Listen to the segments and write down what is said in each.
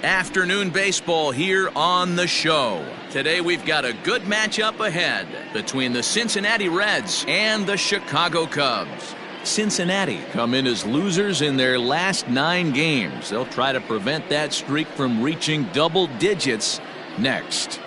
Afternoon baseball here on the show. Today we've got a good matchup ahead between the Cincinnati Reds and the Chicago Cubs. Cincinnati come in as losers in their last 9 games. They'll try to prevent that streak from reaching double digits next.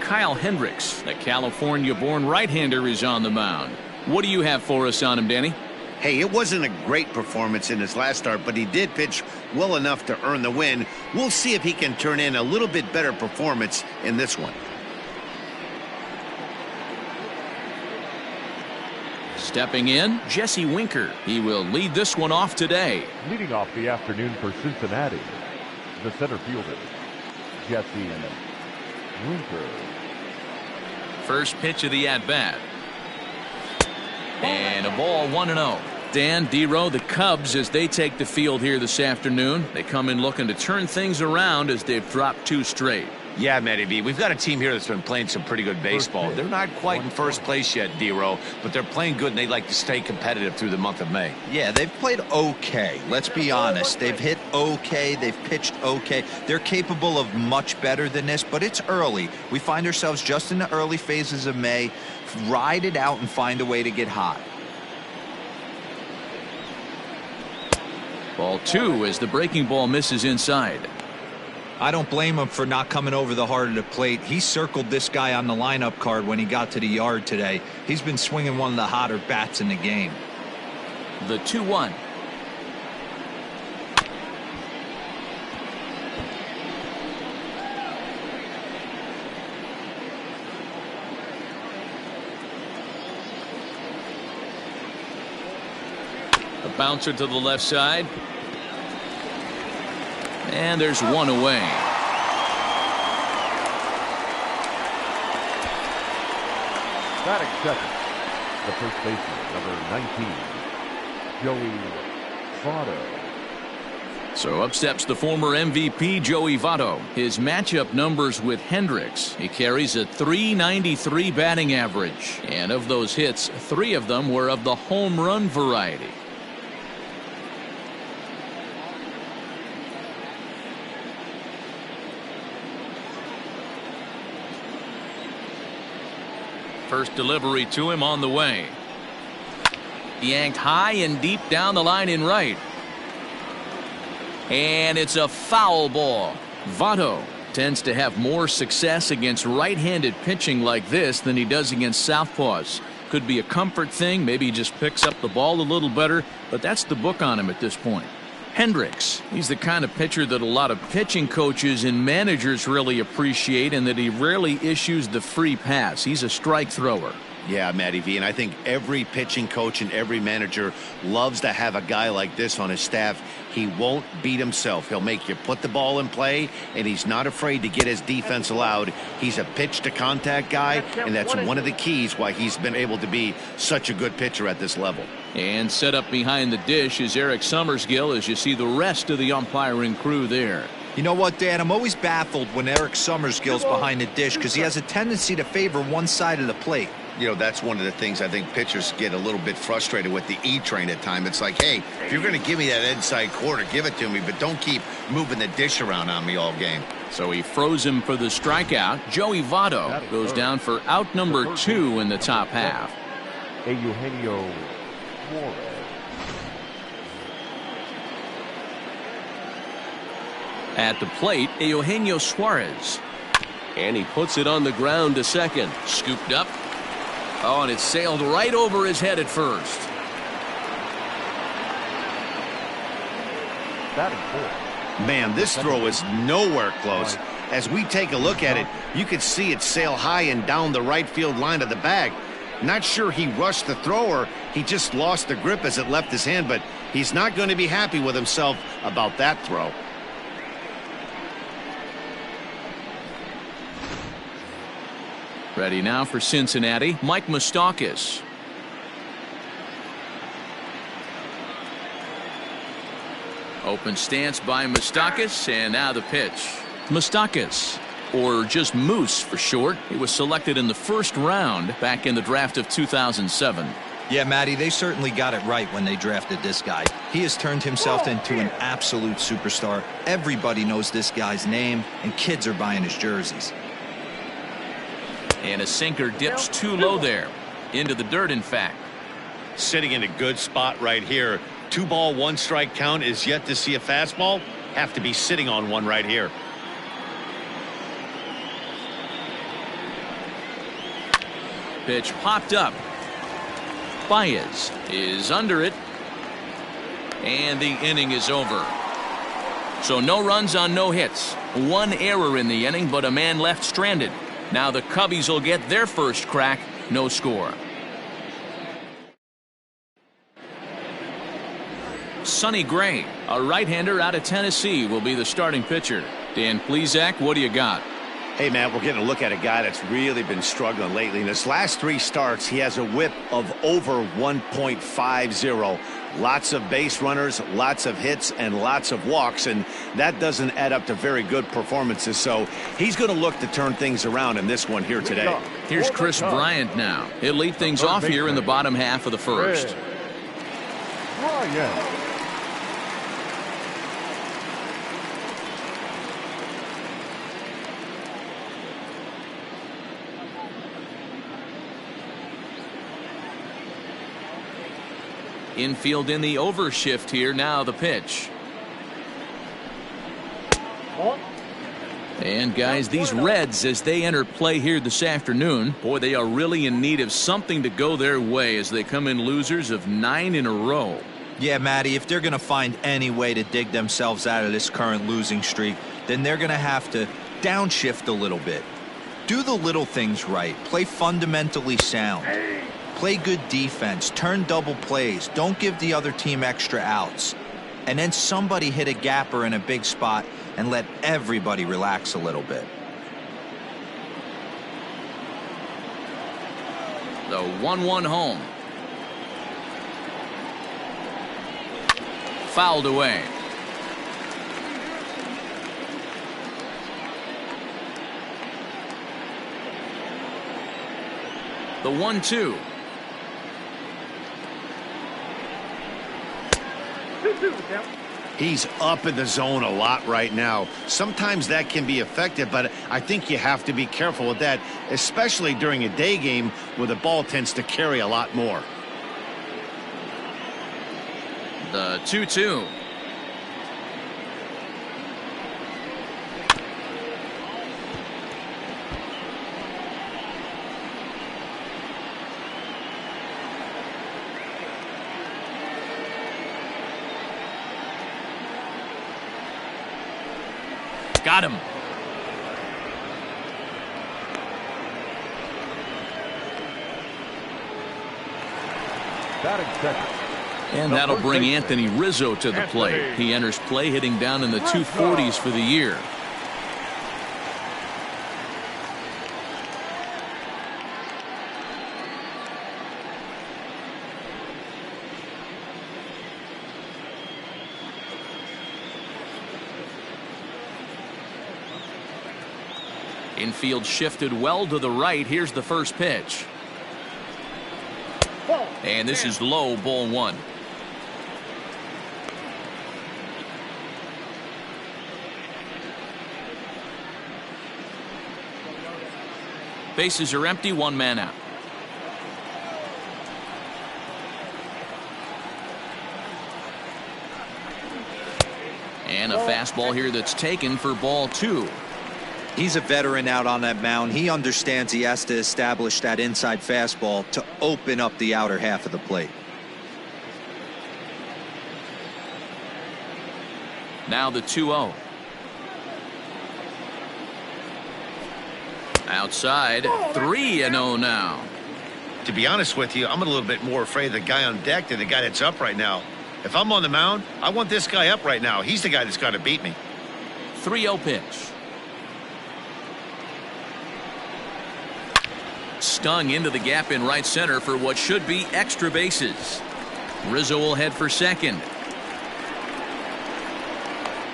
Kyle Hendricks, a California-born right-hander, is on the mound. What do you have for us on him, Danny? Hey, it wasn't a great performance in his last start, but he did pitch well enough to earn the win. We'll see if he can turn in a little bit better performance in this one. Stepping in, Jesse Winker. He will lead this one off today. Leading off the afternoon for Cincinnati, the center fielder, Jesse Winker. First pitch of the at-bat. And a ball 1-0. Dan, D-Row, the Cubs, as they take the field here this afternoon, they come in looking to turn things around as they've dropped 2 straight. Yeah, Matty V, we've got a team here that's been playing some pretty good baseball. They're not quite in first place yet, D-Row, but they're playing good and they like to stay competitive through the month of May. Yeah, they've played okay. Let's be honest. They've hit okay. They've pitched okay. They're capable of much better than this, but it's early. We find ourselves just in the early phases of May. Ride it out and find a way to get hot. Ball 2 as the breaking ball misses inside. I don't blame him for not coming over the heart of the plate. He circled this guy on the lineup card when he got to the yard today. He's been swinging one of the hotter bats in the game. The 2-1. A bouncer to the left side. And there's one away. Batting second, the first baseman, number 19, Joey Votto. So up steps the former MVP Joey Votto. His matchup numbers with Hendricks. He carries a .393 batting average. And of those hits, 3 of them were of the home run variety. First delivery to him on the way. Yanked high and deep down the line in right. And it's a foul ball. Votto tends to have more success against right-handed pitching like this than he does against southpaws. Could be a comfort thing. Maybe he just picks up the ball a little better, but that's the book on him at this point. Hendricks, he's the kind of pitcher that a lot of pitching coaches and managers really appreciate, and that he rarely issues the free pass. He's a strike thrower. Yeah, Matty V, and I think every pitching coach and every manager loves to have a guy like this on his staff. He won't beat himself. He'll make you put the ball in play, and he's not afraid to get his defense allowed. He's a pitch-to-contact guy, and that's one of the keys why he's been able to be such a good pitcher at this level. And set up behind the dish is Eric Summersgill, as you see the rest of the umpiring crew there. You know what, Dan? I'm always baffled when Eric Summersgill's behind the dish because he has a tendency to favor one side of the plate. You know, that's one of the things I think pitchers get a little bit frustrated with the E-train at times. It's like, hey, if you're going to give me that inside quarter, give it to me, but don't keep moving the dish around on me all game. So he froze him for the strikeout. Joey Votto goes down for out number 2 in the top half. Eugenio Suarez. At the plate, Eugenio Suarez. And he puts it on the ground to second. Scooped up. Oh, and it sailed right over his head at first. Batting fourth. Man, this throw is nowhere close. As we take a look at it, you can see it sail high and down the right field line of the bag. Not sure he rushed the thrower. He just lost the grip as it left his hand, but he's not going to be happy with himself about that throw. Ready now for Cincinnati, Mike Moustakas. Open stance by Moustakas, and now the pitch. Moustakas, or just Moose for short. He was selected in the first round back in the draft of 2007. Yeah, Matty, they certainly got it right when they drafted this guy. He has turned himself into an absolute superstar. Everybody knows this guy's name, and kids are buying his jerseys. And a sinker dips too low there. Into the dirt, in fact. Sitting in a good spot right here. 2 ball, 1 strike count is yet to see a fastball. Have to be sitting on one right here. Pitch popped up. Baez is under it. And the inning is over. So no runs on no hits. 1 error in the inning, but a man left stranded. Now the Cubbies will get their first crack. No score. Sonny Gray, a right-hander out of Tennessee, will be the starting pitcher. Dan Plesac, what do you got? Hey, Matt, we're getting a look at a guy that's really been struggling lately. In his last 3 starts, he has a whip of over 1.50. Lots of base runners, lots of hits, and lots of walks, and that doesn't add up to very good performances. So he's going to look to turn things around in this one here today. Here's Chris Bryant now. He'll lead things off here in the bottom half of the first. Bryant. Infield in the overshift here. Now the pitch. And guys, these Reds, as they enter play here this afternoon, boy, they are really in need of something to go their way as they come in losers of 9 in a row. Yeah, Matty, if they're going to find any way to dig themselves out of this current losing streak, then they're going to have to downshift a little bit. Do the little things right. Play fundamentally sound. Play good defense. Turn double plays. Don't give the other team extra outs. And then somebody hit a gapper in a big spot and let everybody relax a little bit. The 1-1 home. Fouled away. The 1-2. He's up in the zone a lot right now. Sometimes that can be effective, but I think you have to be careful with that, especially during a day game where the ball tends to carry a lot more. The 2-2. Got him. Batting second. And that'll bring Anthony Rizzo to the plate. He enters play hitting down in the 240s for the year. Infield shifted well to the right. Here's the first pitch. And this is low, ball 1. Bases are empty, 1 man out. And a fastball here that's taken for ball 2. He's a veteran out on that mound. He understands he has to establish that inside fastball to open up the outer half of the plate. Now the 2-0. Outside, 3-0 now. To be honest with you, I'm a little bit more afraid of the guy on deck than the guy that's up right now. If I'm on the mound, I want this guy up right now. He's the guy that's got to beat me. 3-0 pitch. Stung into the gap in right center for what should be extra bases. Rizzo will head for second.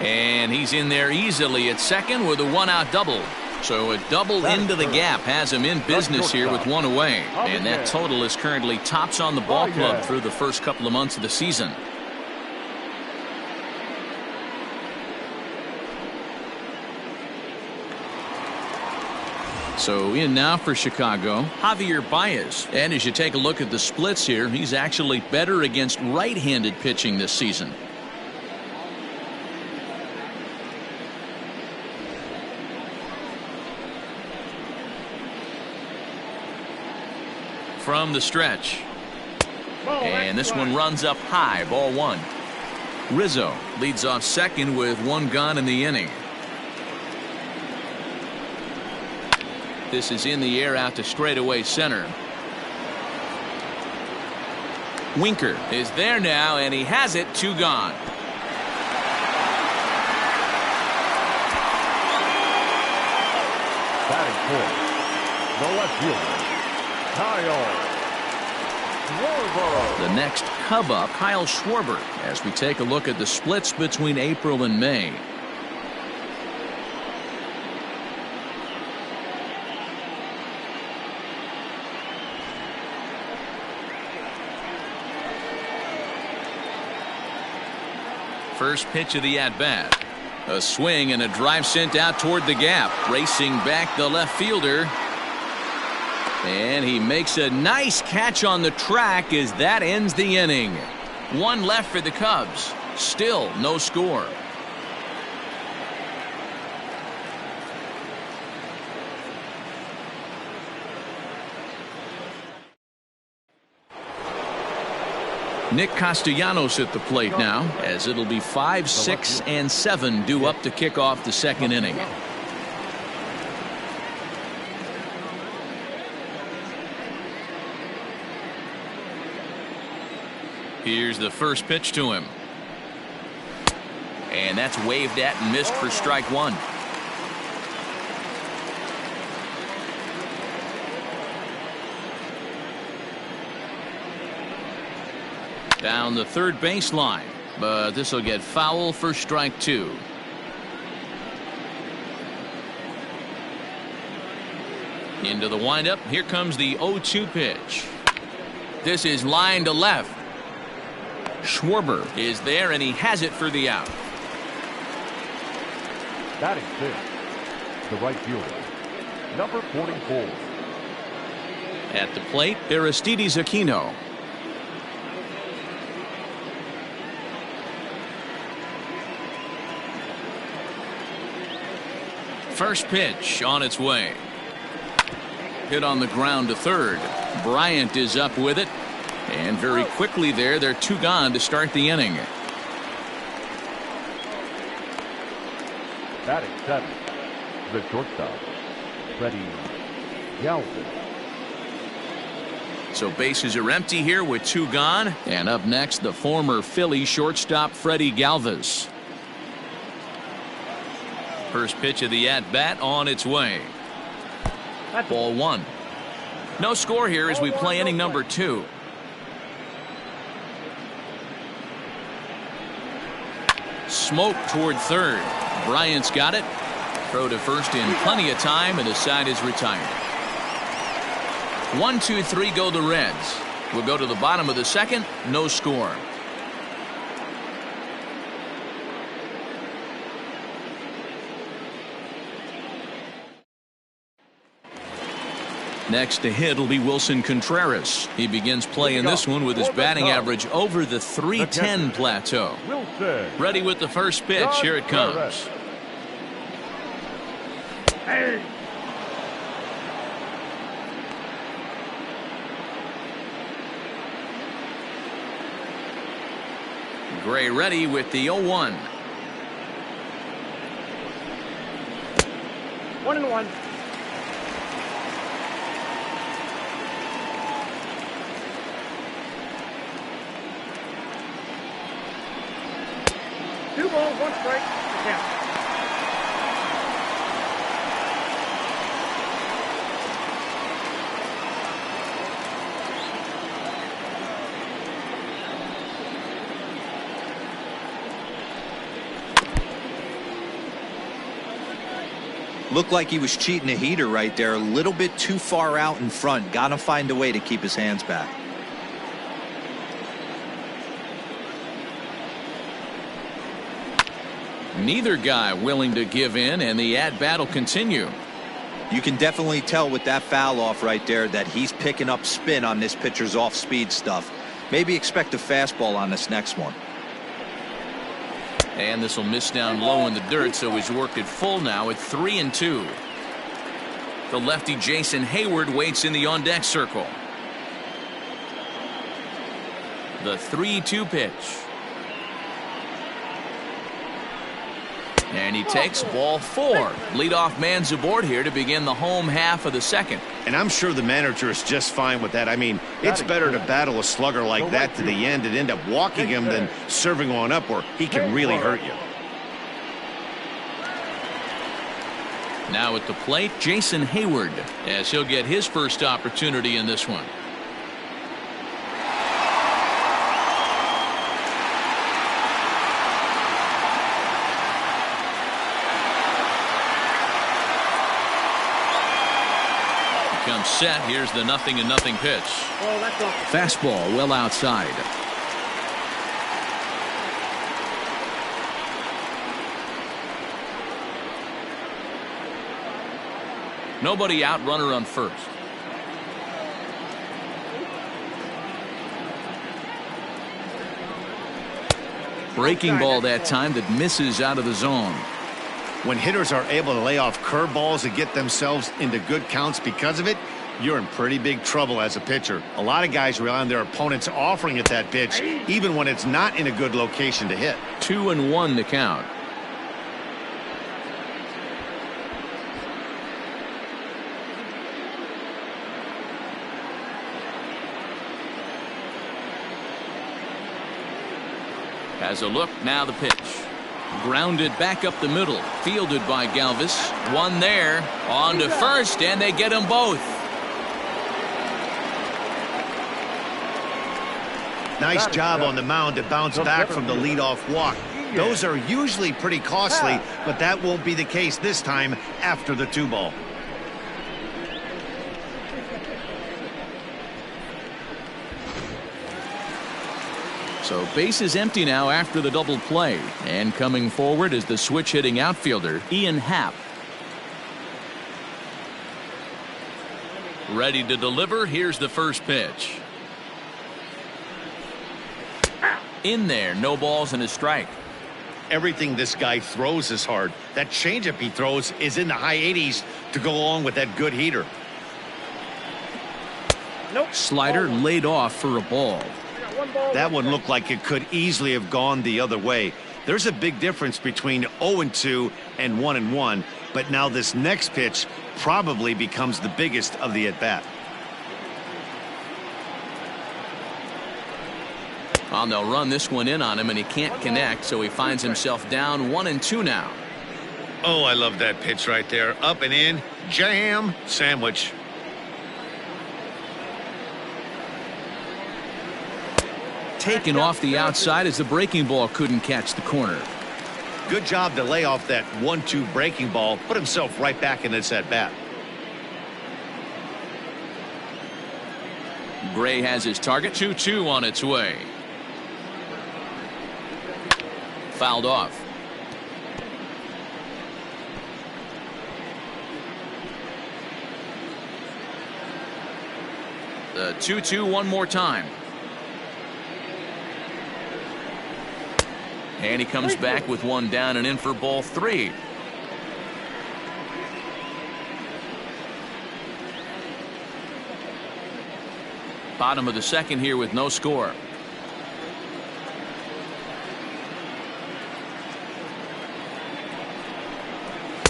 And he's in there easily at second with a 1-out double. So a double into the gap has him in business here with one away. And that total is currently tops on the ball club through the first couple of months of the season. So in now for Chicago, Javier Baez. And as you take a look at the splits here, he's actually better against right-handed pitching this season. From the stretch. And this one runs up high, ball one. Rizzo leads off second with one gone in the inning. This is in the air out to straightaway center. Winker is there now, and he has it, two gone. Batting fourth, the left fielder, Kyle Schwarber. The next Cub up, Kyle Schwarber, as we take a look at the splits between April and May. First pitch of the at-bat. A swing and a drive sent out toward the gap. Racing back the left fielder. And he makes a nice catch on the track as that ends the inning. One left for the Cubs. Still no score. Nick Castellanos at the plate now, as it'll be 5, 6, and 7 due up to kick off the second inning. Here's the first pitch to him. And that's waved at and missed for strike one. Down the third baseline, but this will get foul for strike two. Into the windup. Here comes the 0-2 pitch. This is line to left. Schwarber is there, and he has it for the out. Batting fifth, the right fielder, number 44. At the plate, Aristides Aquino. First pitch on its way. Hit on the ground to third. Bryant is up with it. And very quickly there, they're two gone to start the inning. Batting seventh, the shortstop, Freddie Galvis. So bases are empty here with two gone. And up next, the former Philly shortstop, Freddie Galvis. First pitch of the at-bat on its way. Ball one. No score here as we play inning number 2. Smoke toward third. Bryant's got it. Throw to first in plenty of time, and the side is retired. 1, 2, 3 go the Reds. We'll go to the bottom of the second. No score. Next to hit will be Wilson Contreras. He begins play in this one with his batting average over the 310 plateau. Ready with the first pitch. Here it comes. Gray ready with the 0-1. 1-1. Two balls, one strike. Count. Looked like he was cheating a heater right there. A little bit too far out in front. Got to find a way to keep his hands back. Neither guy willing to give in, and the at-bat will continue. You can definitely tell with that foul off right there that he's picking up spin on this pitcher's off-speed stuff. Maybe expect a fastball on this next one. And this will miss down low in the dirt, so he's worked it full now at 3-2. The lefty Jason Hayward waits in the on-deck circle. The 3-2 pitch. And he takes ball 4. Leadoff man's aboard here to begin the home half of the second. And I'm sure the manager is just fine with that. I mean, it's better to battle a slugger like that to the end and end up walking him than serving on up where he can really hurt you. Now at the plate, Jason Hayward, as he'll get his first opportunity in this one. Comes set. Here's the 0-0 pitch. Fastball well outside. Nobody out, runner on first. Breaking ball that time that misses out of the zone. When hitters are able to lay off curveballs and get themselves into good counts because of it, you're in pretty big trouble as a pitcher. A lot of guys rely on their opponents offering it that pitch, even when it's not in a good location to hit. 2-1 the count. Has a look, now the pitch. Grounded back up the middle, fielded by Galvis. One there, on to first, and they get them both. Nice job on the mound to bounce back from the leadoff walk. Those are usually pretty costly, but that won't be the case this time after the 2-ball. So base is empty now after the double play, and coming forward is the switch hitting outfielder Ian Happ. Ready to deliver. Here's the first pitch. In there, no balls and a strike. Everything this guy throws is hard. That changeup he throws is in the high 80s to go along with that good heater. Slider laid off for a ball. That one looked like it could easily have gone the other way. There's a big difference between 0-2 and 1-1, but now this next pitch probably becomes the biggest of the at-bat. And they'll run this one in on him, and he can't connect, so he finds himself down 1-2 now. Oh, I love that pitch right there. Up and in, jam, sandwich. Taken off the outside as the breaking ball couldn't catch the corner. Good job to lay off that 1-2 breaking ball, put himself right back in this at bat. Gray has his target. 2-2 on its way. Fouled off. The 2-2 one more time. And he comes back with one down and in for ball 3. Bottom of the second here with no score.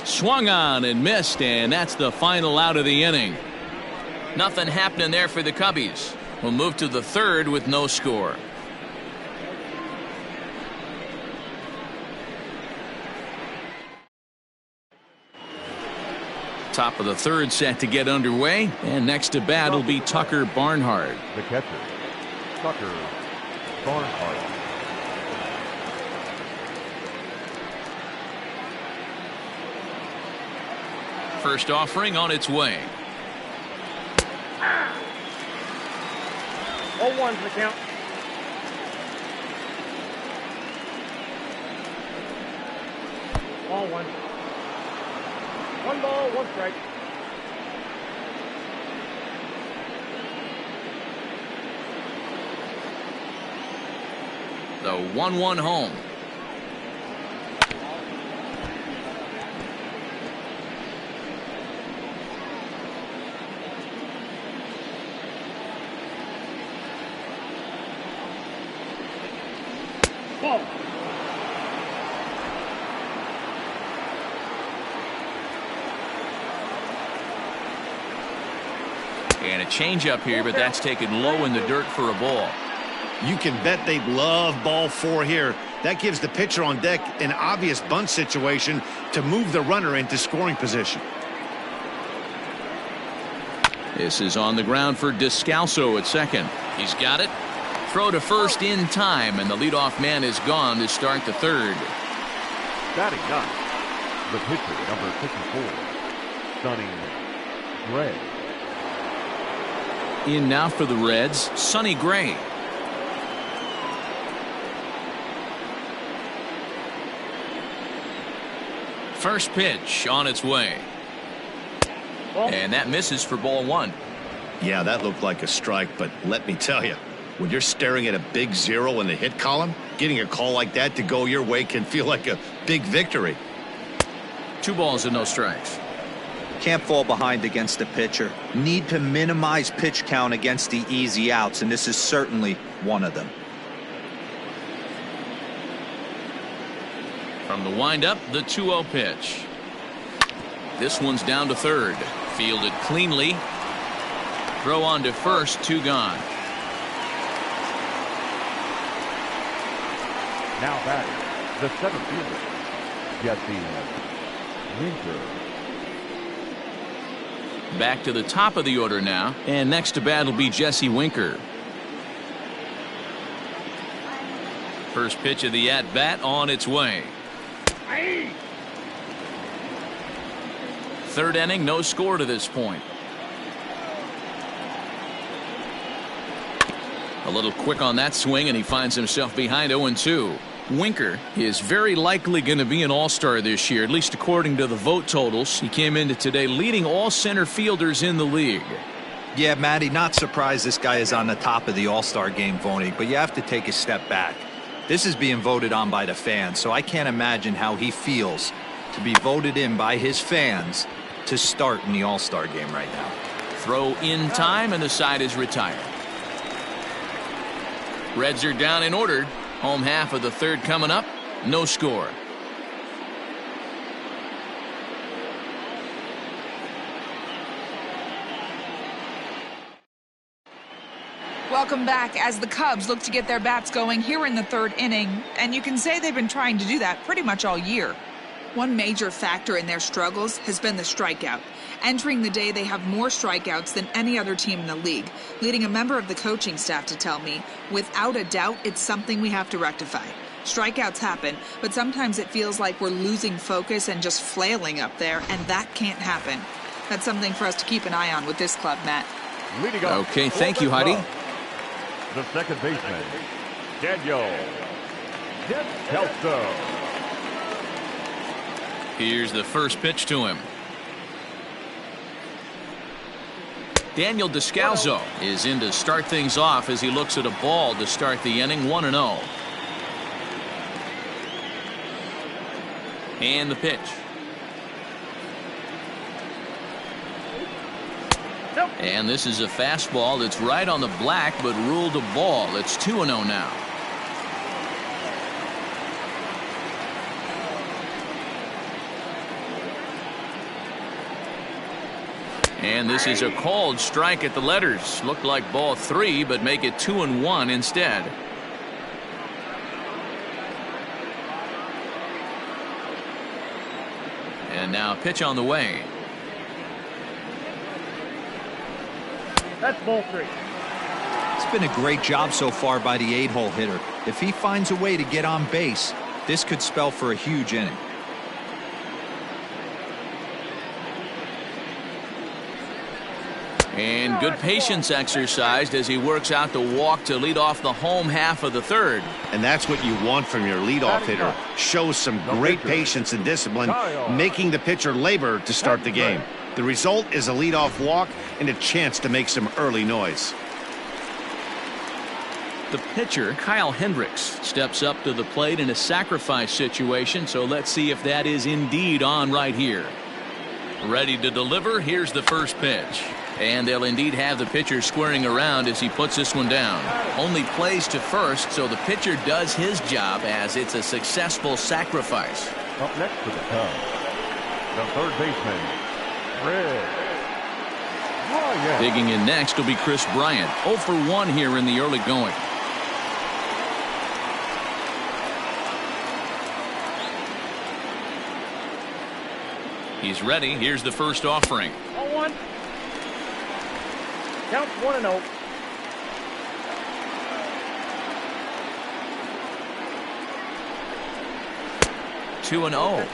Swung on and missed, and that's the final out of the inning. Nothing happening there for the Cubbies. We'll move to the third with no score. Top of the third set to get underway, and next to bat will be Tucker Barnhart. The catcher, Tucker Barnhart. First offering on its way. 0-1 the count. Ball 1. 1 ball, 1 strike. The 1-1 home. Ball. And a changeup here, but that's taken low in the dirt for a ball. You can bet they love ball 4 here. That gives the pitcher on deck an obvious bunt situation to move the runner into scoring position. This is on the ground for Descalso at second. He's got it. Throw to first in time, and the leadoff man is gone to start the third. Batting ninth, the pitcher, number 54, Sonny Gray. In now for the Reds, Sonny Gray. First pitch on its way. And that misses for ball 1. Yeah, that looked like a strike, but let me tell you, when you're staring at a big 0 in the hit column, getting a call like that to go your way can feel like a big victory. 2 balls and no strikes. Can't fall behind against the pitcher. Need to minimize pitch count against the easy outs, and this is certainly one of them. From the windup, the 2-0 pitch. This one's down to third. Fielded cleanly. Throw on to first, 2 gone. Now batting, the center fielder, Jesse Winker. Back to the top of the order now, and next to bat will be Jesse Winker. First pitch of the at-bat on its way. Third inning, no score to this point. A little quick on that swing, and he finds himself behind 0-2. Winker is very likely going to be an all-star this year, at least according to the vote totals. He came into today leading all center fielders in the league. Yeah, Matty, not surprised this guy is on the top of the all-star game voting, but you have to take a step back. This is being voted on by the fans, so I can't imagine how he feels to be voted in by his fans to start in the all-star game right now. Throw in time, and the side is retired. Reds are down and ordered. Home half of the third coming up. No score. Welcome back as the Cubs look to get their bats going here in the third inning, and you can say they've been trying to do that pretty much all year. One major factor in their struggles has been the strikeout. Entering the day, they have more strikeouts than any other team in the league, leading a member of the coaching staff to tell me, without a doubt, it's something we have to rectify. Strikeouts happen, but sometimes it feels like we're losing focus and just flailing up there, and that can't happen. That's something for us to keep an eye on with this club, Matt. Okay, thank you, Heidi. The second baseman, Daniel Descalso. Here's the first pitch to him. Daniel Descalso is in to start things off as he looks at a ball to start the inning, 1-0. And the pitch. And this is a fastball that's right on the black but ruled a ball. It's 2-0 now. And this is a called strike at the letters. Looked like ball 3, but make it 2-1 instead. And now a pitch on the way. That's ball 3. It's been a great job so far by the 8-hole hitter. If he finds a way to get on base, this could spell for a huge inning. And good patience exercised as he works out the walk to lead off the home half of the third. And that's what you want from your leadoff hitter. Shows some great patience and discipline, making the pitcher labor to start the game. The result is a leadoff walk and a chance to make some early noise. The pitcher, Kyle Hendricks, steps up to the plate in a sacrifice situation, so let's see if that is indeed on right here. Ready to deliver, here's the first pitch. And they'll indeed have the pitcher squaring around as he puts this one down. Only plays to first, so the pitcher does his job as it's a successful sacrifice. Up next to the Cubs, the third baseman, Kris Bryant. Digging in next will be Kris Bryant. 0 for 1 here in the early going. He's ready. Here's the first offering. 0-1. Count 1-0. Two and 0.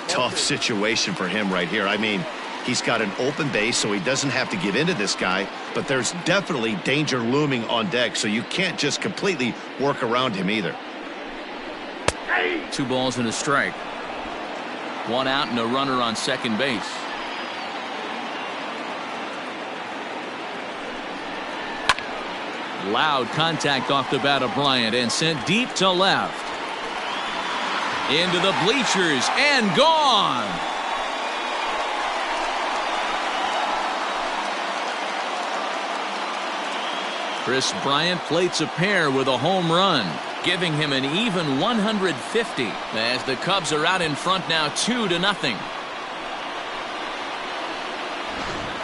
Tough situation for him right here. I mean, he's got an open base, so he doesn't have to give in to this guy, but there's definitely danger looming on deck, so you can't just completely work around him either. 2 balls and a strike. 1 out and a runner on second base. Loud contact off the bat of Bryant and sent deep to left. Into the bleachers and gone. Kris Bryant plates a pair with a home run, giving him an even 150 as the Cubs are out in front now 2-0.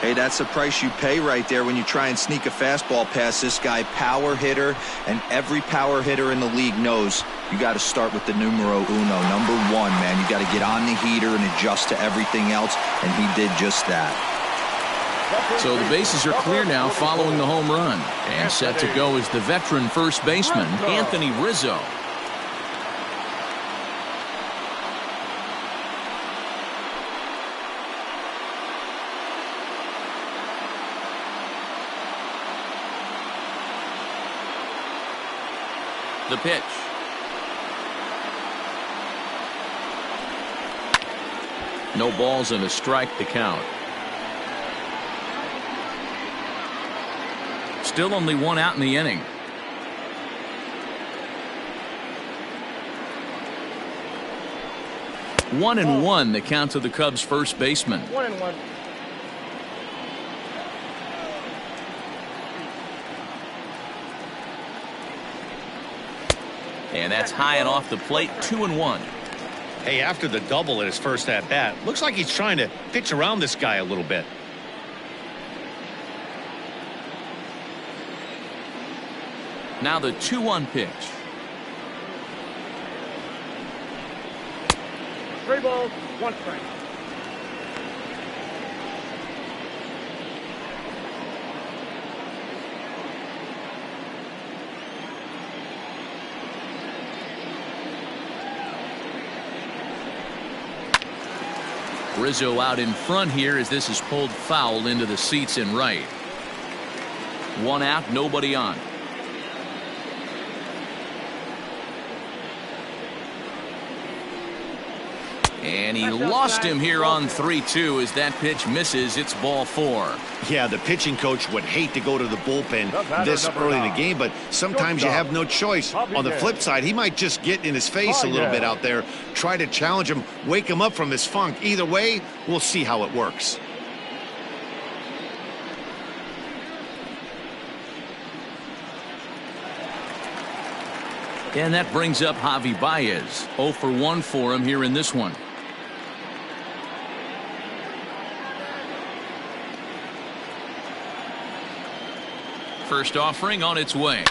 Hey, that's the price you pay right there when you try and sneak a fastball past this guy. Power hitter, and every power hitter in the league knows you got to start with the numero uno, number 1, man. You got to get on the heater and adjust to everything else, and he did just that. So the bases are clear now following the home run. And set to go is the veteran first baseman, Anthony Rizzo. The pitch. No balls and a strike to count. Still only 1 out in the inning. One and one the count to the Cubs first baseman. 1-1. And that's high and off the plate. 2-1. Hey, after the double at his first at bat, looks like he's trying to pitch around this guy a little bit. Now the 2-1 pitch. 3 balls, 1 strike. Rizzo out in front here as this is pulled foul into the seats in right. 1 out, nobody on. And he lost him here on 3-2 as that pitch misses. It's ball 4. Yeah, the pitching coach would hate to go to the bullpen this early in the game, but sometimes you have no choice. On the flip side, he might just get in his face a little bit out there, try to challenge him, wake him up from his funk. Either way, we'll see how it works. And that brings up Javi Baez. 0 for 1 for him here in this one. First offering on its way.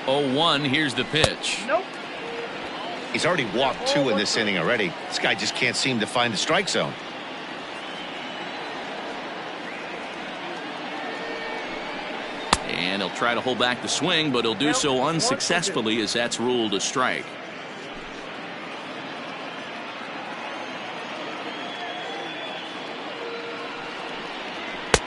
Oh, 1. Here's the pitch. Nope. He's already walked 2 in this inning already. This guy just can't seem to find the strike zone. And he'll try to hold back the swing, but he'll do so unsuccessfully as that's ruled a strike.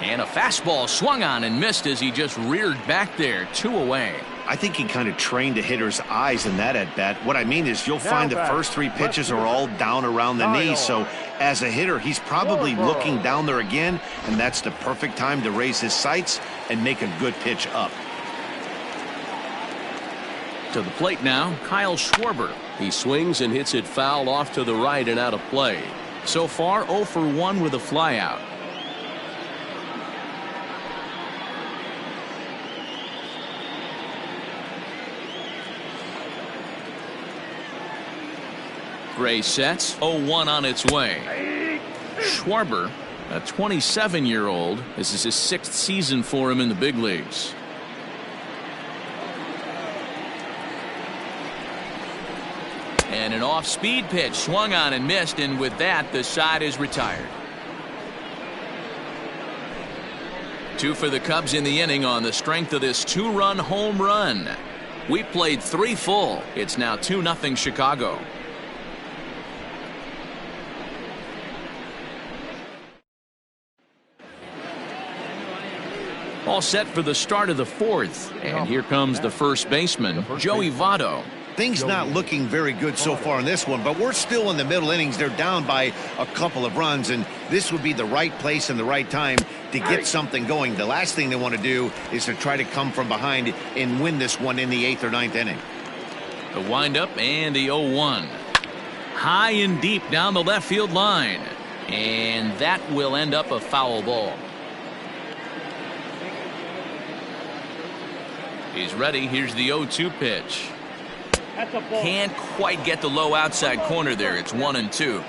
And a fastball swung on and missed as he just reared back there. 2 away. I think he kind of trained the hitter's eyes in that at bat. What I mean is you'll find the first 3 pitches are all down around the knees. So as a hitter, he's probably looking down there again, and that's the perfect time to raise his sights and make a good pitch up. To the plate now, Kyle Schwarber. He swings and hits it foul off to the right and out of play. So far, 0 for 1 with a flyout. Gray sets, 0-1 on its way. Schwarber, a 27-year-old. This is his 6th season for him in the big leagues. And an off-speed pitch swung on and missed, and with that, the side is retired. 2 for the Cubs in the inning on the strength of this 2-run home run. We played 3 full. It's now 2-0 Chicago. All set for the start of the 4th. And here comes the first baseman, Joey Votto. Things not looking very good so far in this one, but we're still in the middle innings. They're down by a couple of runs, and this would be the right place and the right time to get something going. The last thing they want to do is to try to come from behind and win this one in the 8th or 9th inning. The windup and the 0-1. High and deep down the left field line. And that will end up a foul ball. He's ready. Here's the 0-2 pitch. Can't quite get the low outside corner there. It's 1-2.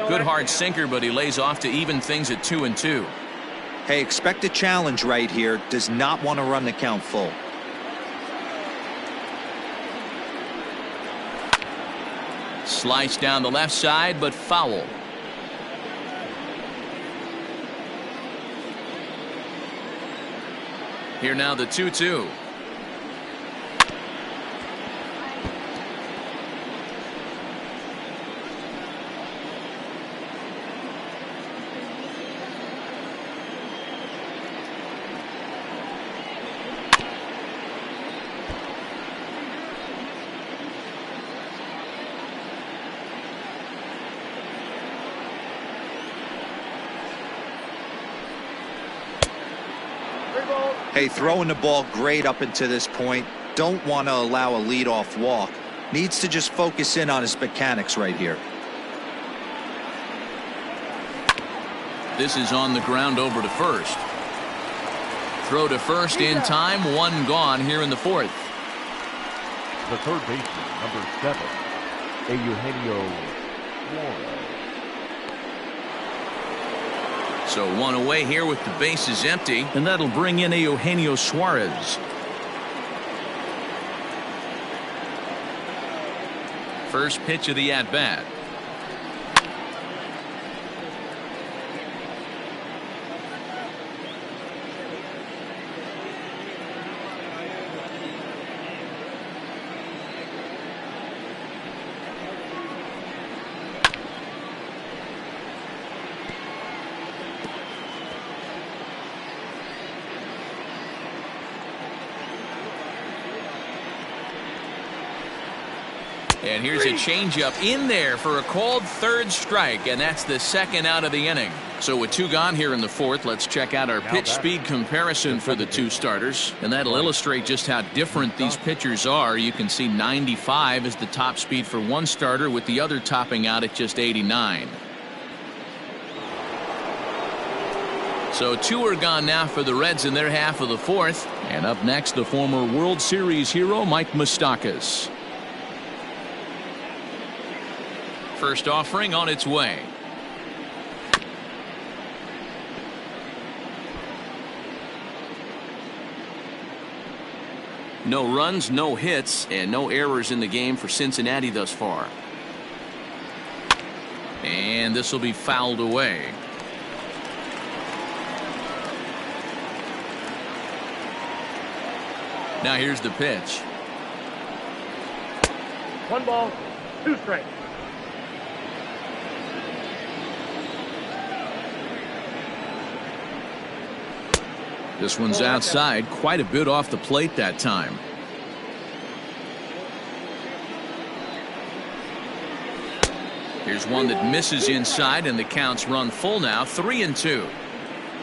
Good hard sinker, but he lays off to even things at 2-2. Hey, expect a challenge right here. Does not want to run the count full. Slice down the left side, but foul. Here now the 2-2. Hey, throwing the ball great up until this point. Don't want to allow a leadoff walk. Needs to just focus in on his mechanics right here. This is on the ground over to first. Throw to first in time. 1 gone here in the 4th. The third baseman, number 7, Eugenio Suarez. So 1 away here with the bases empty, and that'll bring in Eugenio Suarez. First pitch of the at-bat. And here's a changeup in there for a called 3rd strike, and that's the 2nd out of the inning. So with 2 gone here in the 4th, let's check out our pitch speed comparison for the 2 starters, and that'll illustrate just how different these pitchers are. You can see 95 is the top speed for one starter, with the other topping out at just 89. So 2 are gone now for the Reds in their half of the 4th, and up next the former World Series hero Mike Moustakas. First offering on its way. No runs, no hits, and no errors in the game for Cincinnati thus far. And this will be fouled away. Now here's the pitch. 1 ball, 2 strikes. This one's outside, quite a bit off the plate that time. Here's one that misses inside, and the count's run full now, 3-2.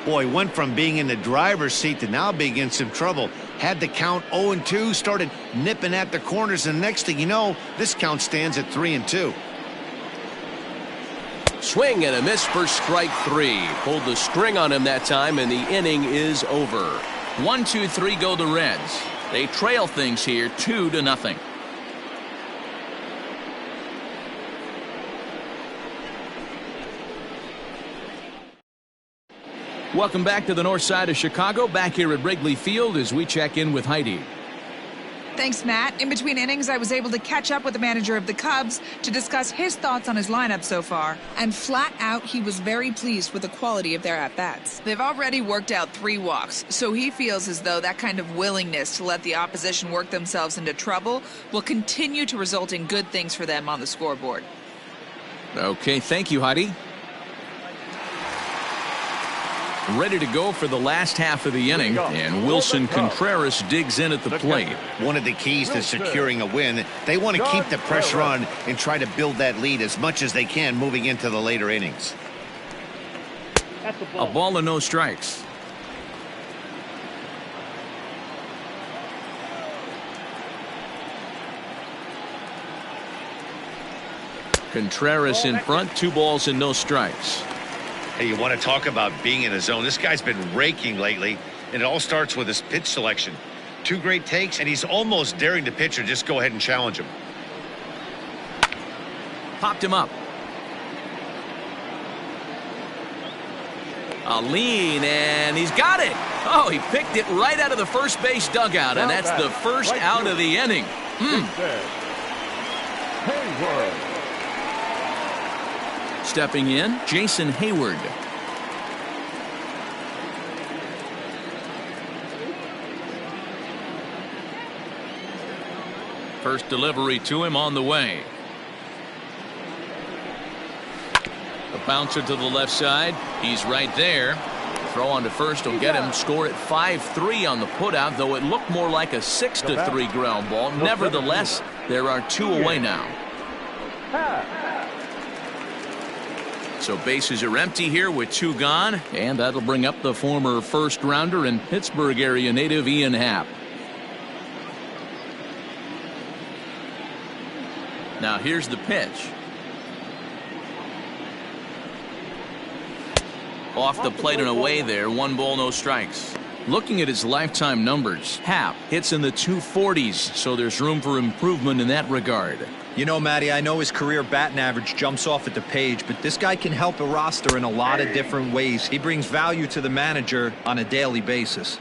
Boy, went from being in the driver's seat to now being in some trouble. Had the count 0-2, started nipping at the corners, and next thing you know, this count stands at 3-2. Swing and a miss for strike 3. Pulled the string on him that time, and the inning is over. 1-2-3 go the Reds. They trail things here 2-0. Welcome back to the north side of Chicago, back here at Wrigley Field as we check in with Heidi. Thanks, Matt. In between innings, I was able to catch up with the manager of the Cubs to discuss his thoughts on his lineup so far. And flat out, he was very pleased with the quality of their at-bats. They've already worked out 3 walks, so he feels as though that kind of willingness to let the opposition work themselves into trouble will continue to result in good things for them on the scoreboard. Okay, thank you, Heidi. Ready to go for the last half of the inning, and Wilson Contreras digs in at the plate. One of the keys to securing a win, they want to keep the pressure on and try to build that lead as much as they can moving into the later innings. A ball and no strikes. Contreras in front, 2 balls and no strikes. Hey, you want to talk about being in a zone? This guy's been raking lately, and it all starts with his pitch selection. 2 great takes, and he's almost daring the pitcher just go ahead and challenge him. Popped him up. A lean, and he's got it. Oh, he picked it right out of the first base dugout, and that's the first out of the inning. Hayward. Stepping in, Jason Hayward. First delivery to him on the way. A bouncer to the left side. He's right there. Throw on to first will get him. Score at 5-3 on the putout, though it looked more like a 6-3 ground ball. Nevertheless, there are 2 away now. So bases are empty here with 2 gone, and that'll bring up the former first rounder and Pittsburgh area native Ian Happ. Now here's the pitch. Off the plate and away there, 1 ball, no strikes. Looking at his lifetime numbers, Happ hits in the 240s, so there's room for improvement in that regard. You know, Matty, I know his career batting average jumps off at the page, but this guy can help a roster in a lot of different ways. He brings value to the manager on a daily basis.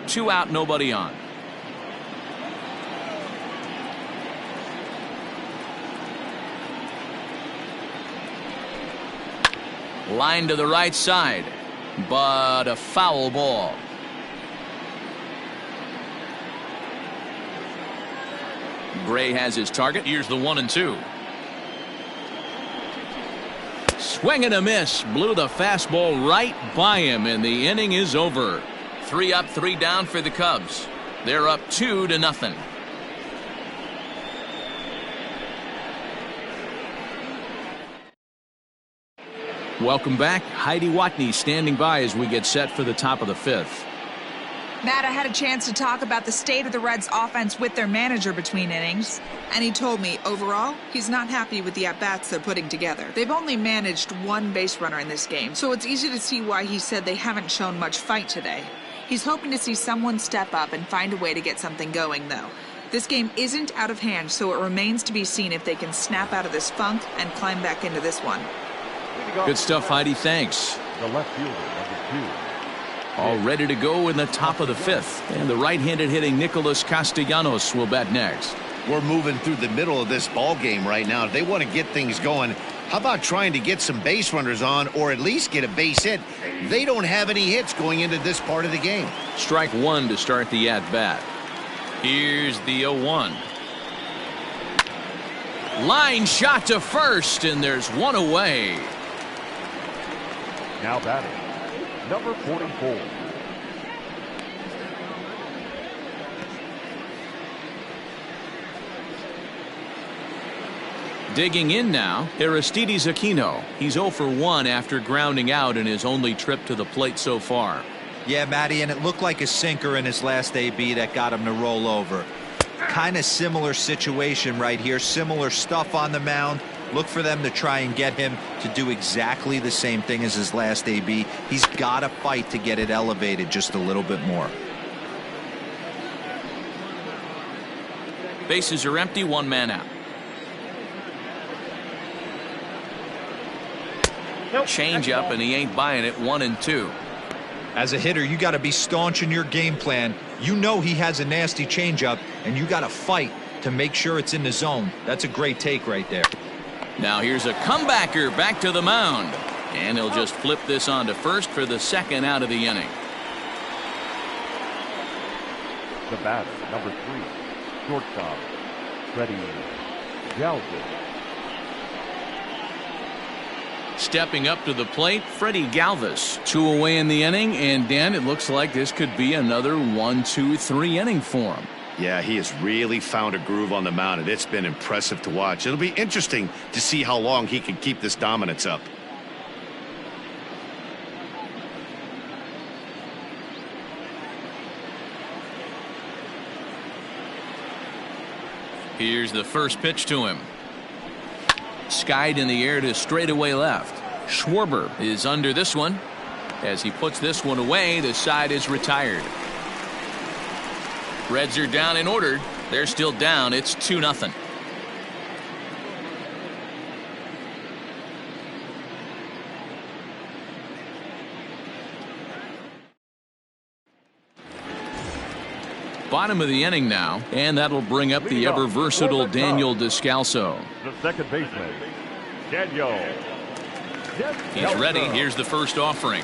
2 out, nobody on. Line to the right side, but a foul ball. Gray has his target. Here's the 1-2. Swing and a miss. Blew the fastball right by him, and the inning is over. 3 up, 3 down for the Cubs. They're up 2-0. Welcome back. Heidi Watney standing by as we get set for the top of the 5th. Matt, I had a chance to talk about the state of the Reds' offense with their manager between innings, and he told me, overall, he's not happy with the at-bats they're putting together. They've only managed 1 base runner in this game, so it's easy to see why he said they haven't shown much fight today. He's hoping to see someone step up and find a way to get something going, though. This game isn't out of hand, so it remains to be seen if they can snap out of this funk and climb back into this one. Good stuff, Heidi. Thanks. The left fielder, number 2. All ready to go in the top of the fifth. And the right-handed hitting Nicholas Castellanos will bat next. We're moving through the middle of this ball game right now. If they want to get things going, how about trying to get some base runners on or at least get a base hit? They don't have any hits going into this part of the game. Strike one to start the at-bat. Here's the 0-1. Line shot to first, and there's one away. Now batting, number 44. Digging in now, Aristides Aquino. He's 0 for 1 after grounding out in his only trip to the plate so far. Yeah, Matty, and it looked like a sinker in his last AB that got him to roll over. Kind of similar situation right here. Similar stuff on the mound. Look for them to try and get him to do exactly the same thing as his last AB. He's got to fight to get it elevated just a little bit more. Bases are empty, one man out. Change up, and he ain't buying it. 1-2. As a hitter, you got to be staunch in your game plan. You know he has a nasty changeup, and you got to fight to make sure it's in the zone. That's a great take right there. Now here's a comebacker back to the mound, and he'll just flip this on to first for the second out of the inning. The batter, number 3, shortstop, Freddie Galvis. Stepping up to the plate, Freddie Galvis. 2 away in the inning, and Dan, it looks like this could be another 1-2-3 inning for him. Yeah, he has really found a groove on the mound, and it's been impressive to watch. It'll be interesting to see how long he can keep this dominance up. Here's the first pitch to him. Skied in the air to straightaway left. Schwarber is under this one. As he puts this one away, the side is retired. Reds are down and ordered. They're still down. It's 2-0. Bottom of the inning now, and that'll bring up the ever versatile Daniel Descalso. The second baseman, Daniel. He's ready. Here's the first offering.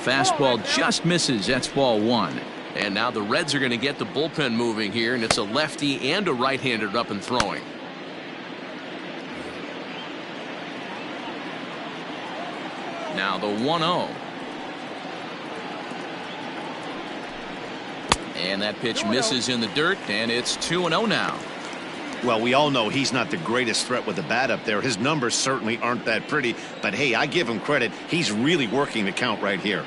Fastball just misses. That's ball 1. And now the Reds are going to get the bullpen moving here, and it's a lefty and a right-hander up and throwing. Now the 1-0. And that pitch misses in the dirt, and it's 2-0 now. Well, we all know he's not the greatest threat with the bat up there. His numbers certainly aren't that pretty, but hey, I give him credit. He's really working the count right here.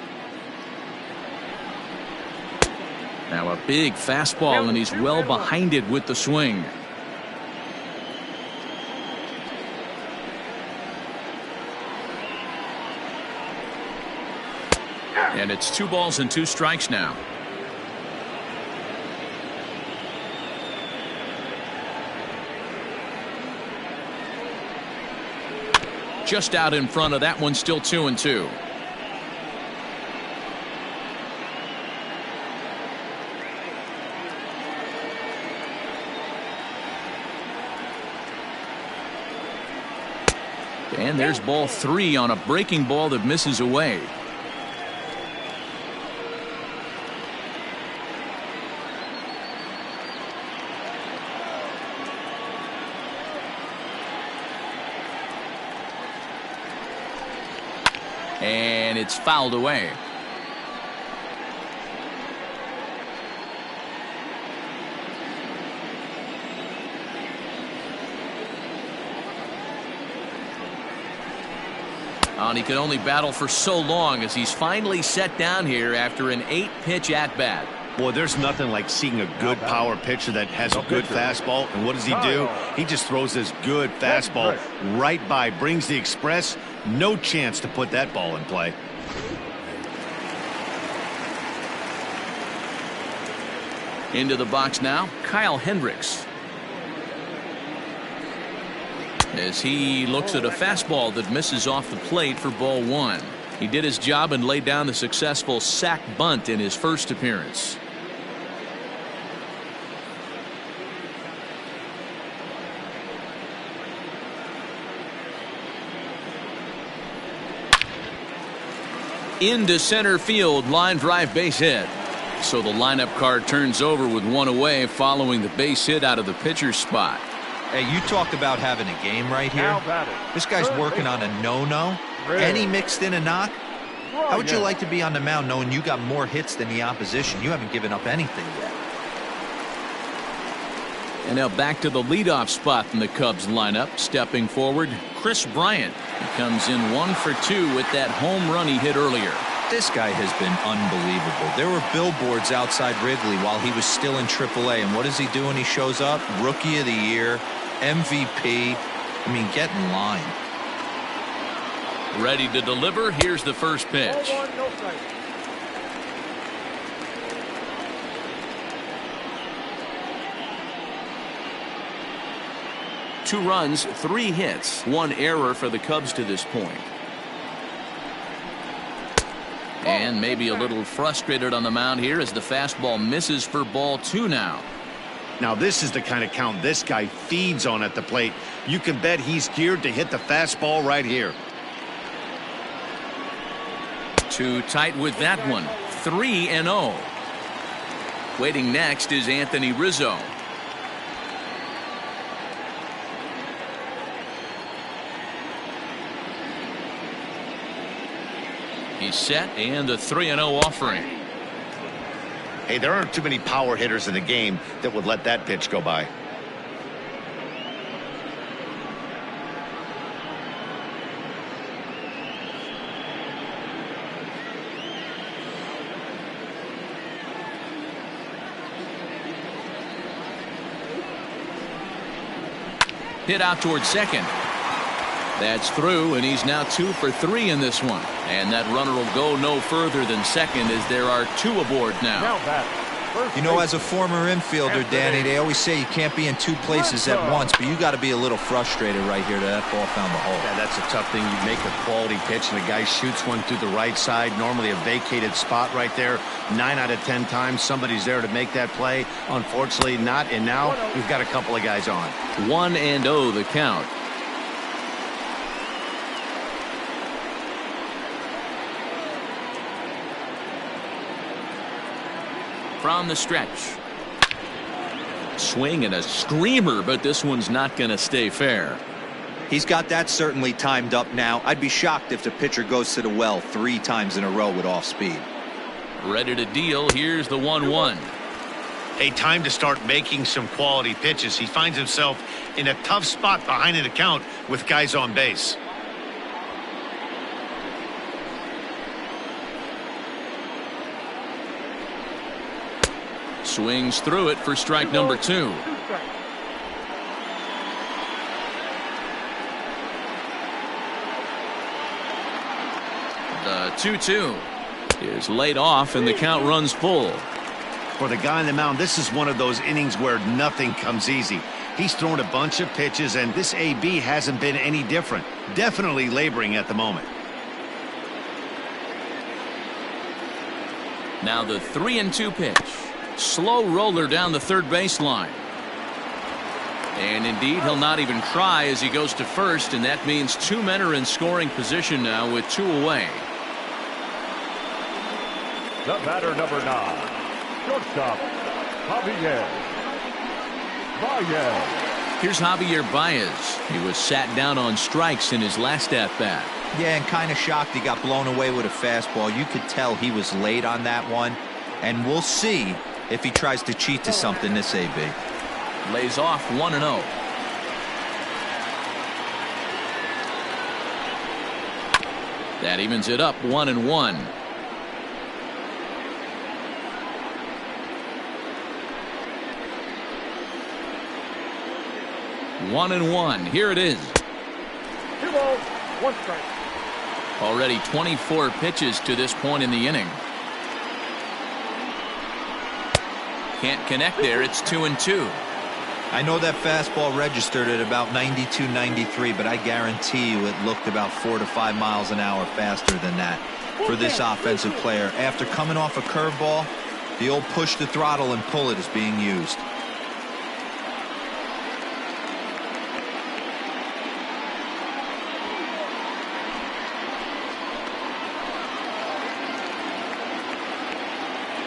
Now a big fastball, and he's well behind it with the swing. And it's 2 balls and 2 strikes now. Just out in front of that one, still 2-2. And there's ball 3 on a breaking ball that misses away. And it's fouled away. And he could only battle for so long as he's finally set down here after an 8-pitch at-bat. Boy, there's nothing like seeing a good power pitcher that has a good fastball. And what does he do? He just throws this good fastball right by, brings the express. No chance to put that ball in play. Into the box now, Kyle Hendricks. as he looks at a fastball that misses off the plate for ball one. He did his job and laid down the successful sac bunt in his first appearance. Into center field, line drive, base hit. So the lineup card turns over with one away following the base hit out of the pitcher's spot. Hey, you talked about having a game right here. This guy's working on a no-no, and he mixed in a knock. How would you like to be on the mound knowing you got more hits than the opposition? You haven't given up anything yet. And now back to the leadoff spot in the Cubs lineup. Stepping forward, Kris Bryant. He comes in 1 for 2 with that home run he hit earlier. This guy has been unbelievable. There were billboards outside Wrigley while he was still in AAA, and what does he do when he shows up? Rookie of the Year, MVP. I mean, get in line. Ready to deliver. Here's the first pitch. 0-1, no strike. 2 runs, 3 hits, 1 error for the Cubs to this point. And maybe a little frustrated on the mound here as the fastball misses for ball 2 now. Now this is the kind of count this guy feeds on at the plate. You can bet he's geared to hit the fastball right here. Too tight with that one. 3-0. Waiting next is Anthony Rizzo. He's set, and the 3-0 offering. Hey, there aren't too many power hitters in the game that would let that pitch go by. Hit out towards second. That's through, and he's now 2 for 3 in this one. And that runner will go no further than second as there are 2 aboard now. You know, as a former infielder, Danny, they always say you can't be in 2 places at once, but you got to be a little frustrated right here that ball found the hole. Yeah, that's a tough thing. You make a quality pitch and the guy shoots one through the right side, normally a vacated spot right there. 9 out of 10 times somebody's there to make that play. Unfortunately not, and now we've got a couple of guys on. 1-0 the count. From the stretch. Swing and a screamer, but this one's not going to stay fair. He's got that certainly timed up now. I'd be shocked if the pitcher goes to the well 3 times in a row with off speed. Ready to deal. Here's the 1-1. A time to start making some quality pitches. He finds himself in a tough spot behind an account with guys on base. Swings through it for strike number 2. The 2-2 is laid off and the count runs full. For the guy on the mound, this is one of those innings where nothing comes easy. He's thrown a bunch of pitches, and this AB hasn't been any different. Definitely laboring at the moment. Now the 3-2 pitch. Slow roller down the third baseline. And indeed, he'll not even try as he goes to first, and that means 2 men are in scoring position now with 2 away. The batter, number 9, shortstop, Javier Baez. Here's Javier Baez. He was sat down on strikes in his last at-bat. Yeah, and kind of shocked he got blown away with a fastball. You could tell he was late on that one, and we'll see if he tries to cheat to something this AB. Lays off 1-0. That evens it up 1-1. One and one. Here it is. 2 balls, 1 strike. Already 24 pitches to this point in the inning. Can't connect there. It's 2-2. I know that fastball registered at about 92, 93, but I guarantee you it looked about 4 to 5 miles an hour faster than that for this offensive player. After coming off a curveball, the old push the throttle and pull it is being used.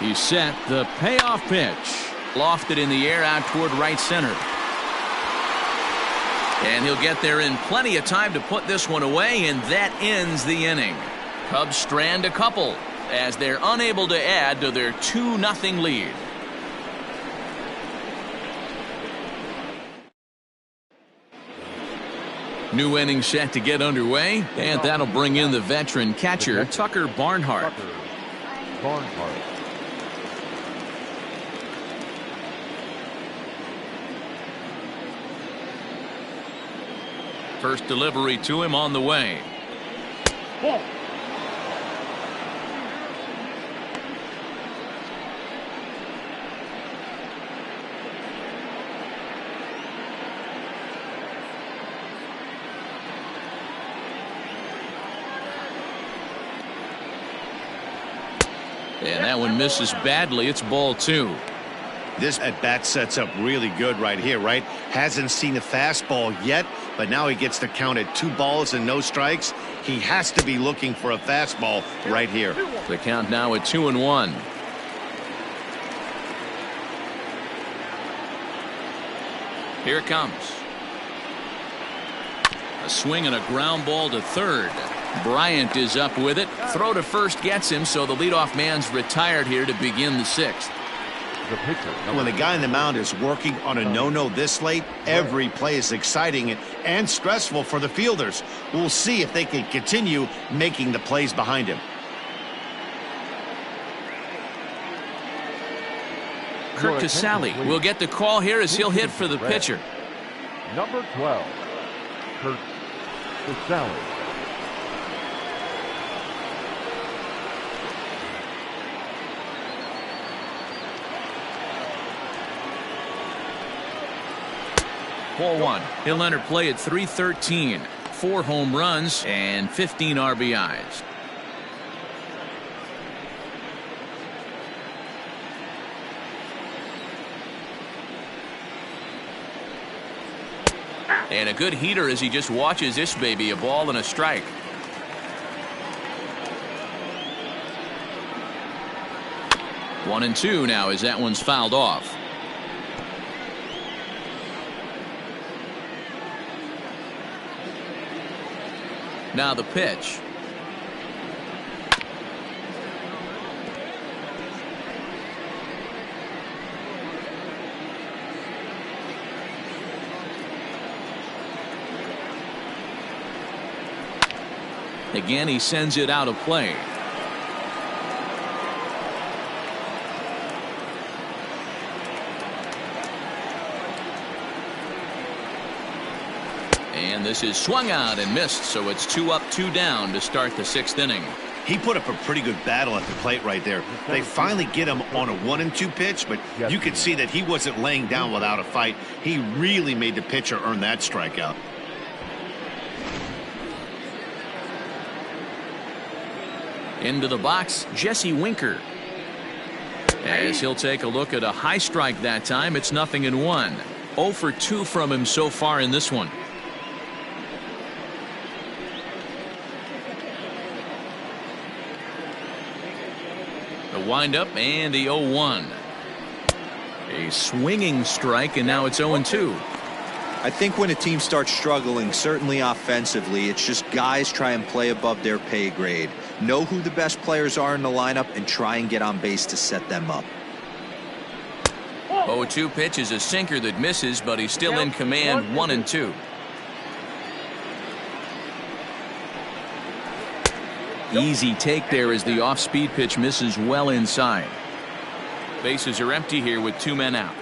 He's set. The payoff pitch. Lofted in the air out toward right center. And he'll get there in plenty of time to put this one away, and that ends the inning. Cubs strand a couple as they're unable to add to their 2-0 lead. New inning set to get underway, and that'll bring in the veteran catcher, Tucker Barnhart. First delivery to him on the way. Ball. And that one misses badly. It's ball 2. This at-bat sets up really good right here, right? Hasn't seen a fastball yet, but now he gets to count at 2 balls and no strikes. He has to be looking for a fastball right here. The count now at 2-1. Here it comes. A swing and a ground ball to third. Bryant is up with it. Throw to first gets him, so the leadoff man's retired here to begin the 6th. The pitcher. When the guy on the mound is working on a no-no this late, every play is exciting and stressful for the fielders. We'll see if they can continue making the plays behind him. Kurt Casale will get the call here as he'll hit for the pitcher. Number 12, Kurt Casale. Ball 1. He'll enter play at 313. 4 home runs and 15 RBIs. And a good heater as he just watches this baby. A ball and a strike. One and 2 now as that one's fouled off. Now the pitch. Again, he sends it out of play. And this is swung out and missed, so it's 2 up, 2 down to start the 6th inning. He put up a pretty good battle at the plate right there. They finally get him on a 1-2 pitch, but you could see that he wasn't laying down without a fight. He really made the pitcher earn that strikeout. Into the box, Jesse Winker. As he'll take a look at a high strike that time, it's 0-1. 0 for 2 from him so far in this one. The windup and the 0-1. A swinging strike, and now it's 0-2. I think when a team starts struggling, certainly offensively, it's just guys try and play above their pay grade. Know who the best players are in the lineup and try and get on base to set them up. 0-2 pitch is a sinker that misses, but he's still in command. 1-2. Easy take there as the off-speed pitch misses well inside. Bases are empty here with 2 men out.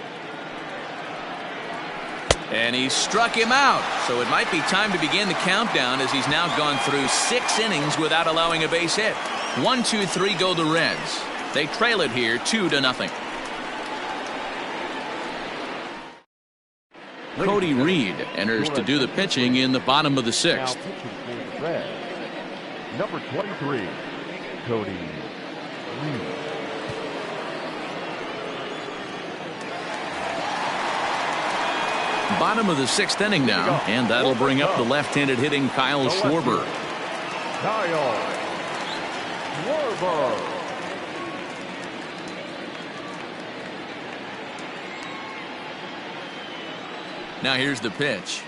And he struck him out, so it might be time to begin the countdown as he's now gone through 6 innings without allowing a base hit. 1, 2, 3 go the Reds. They trail it here 2-0. Cody Reed enters to do the pitching in the bottom of the sixth. Now pitching for the Reds, number 23, Cody Reed. Bottom of the sixth inning now, and that'll bring up the left-handed hitting Kyle Schwarber. Kyle Schwarber. Now here's the pitch.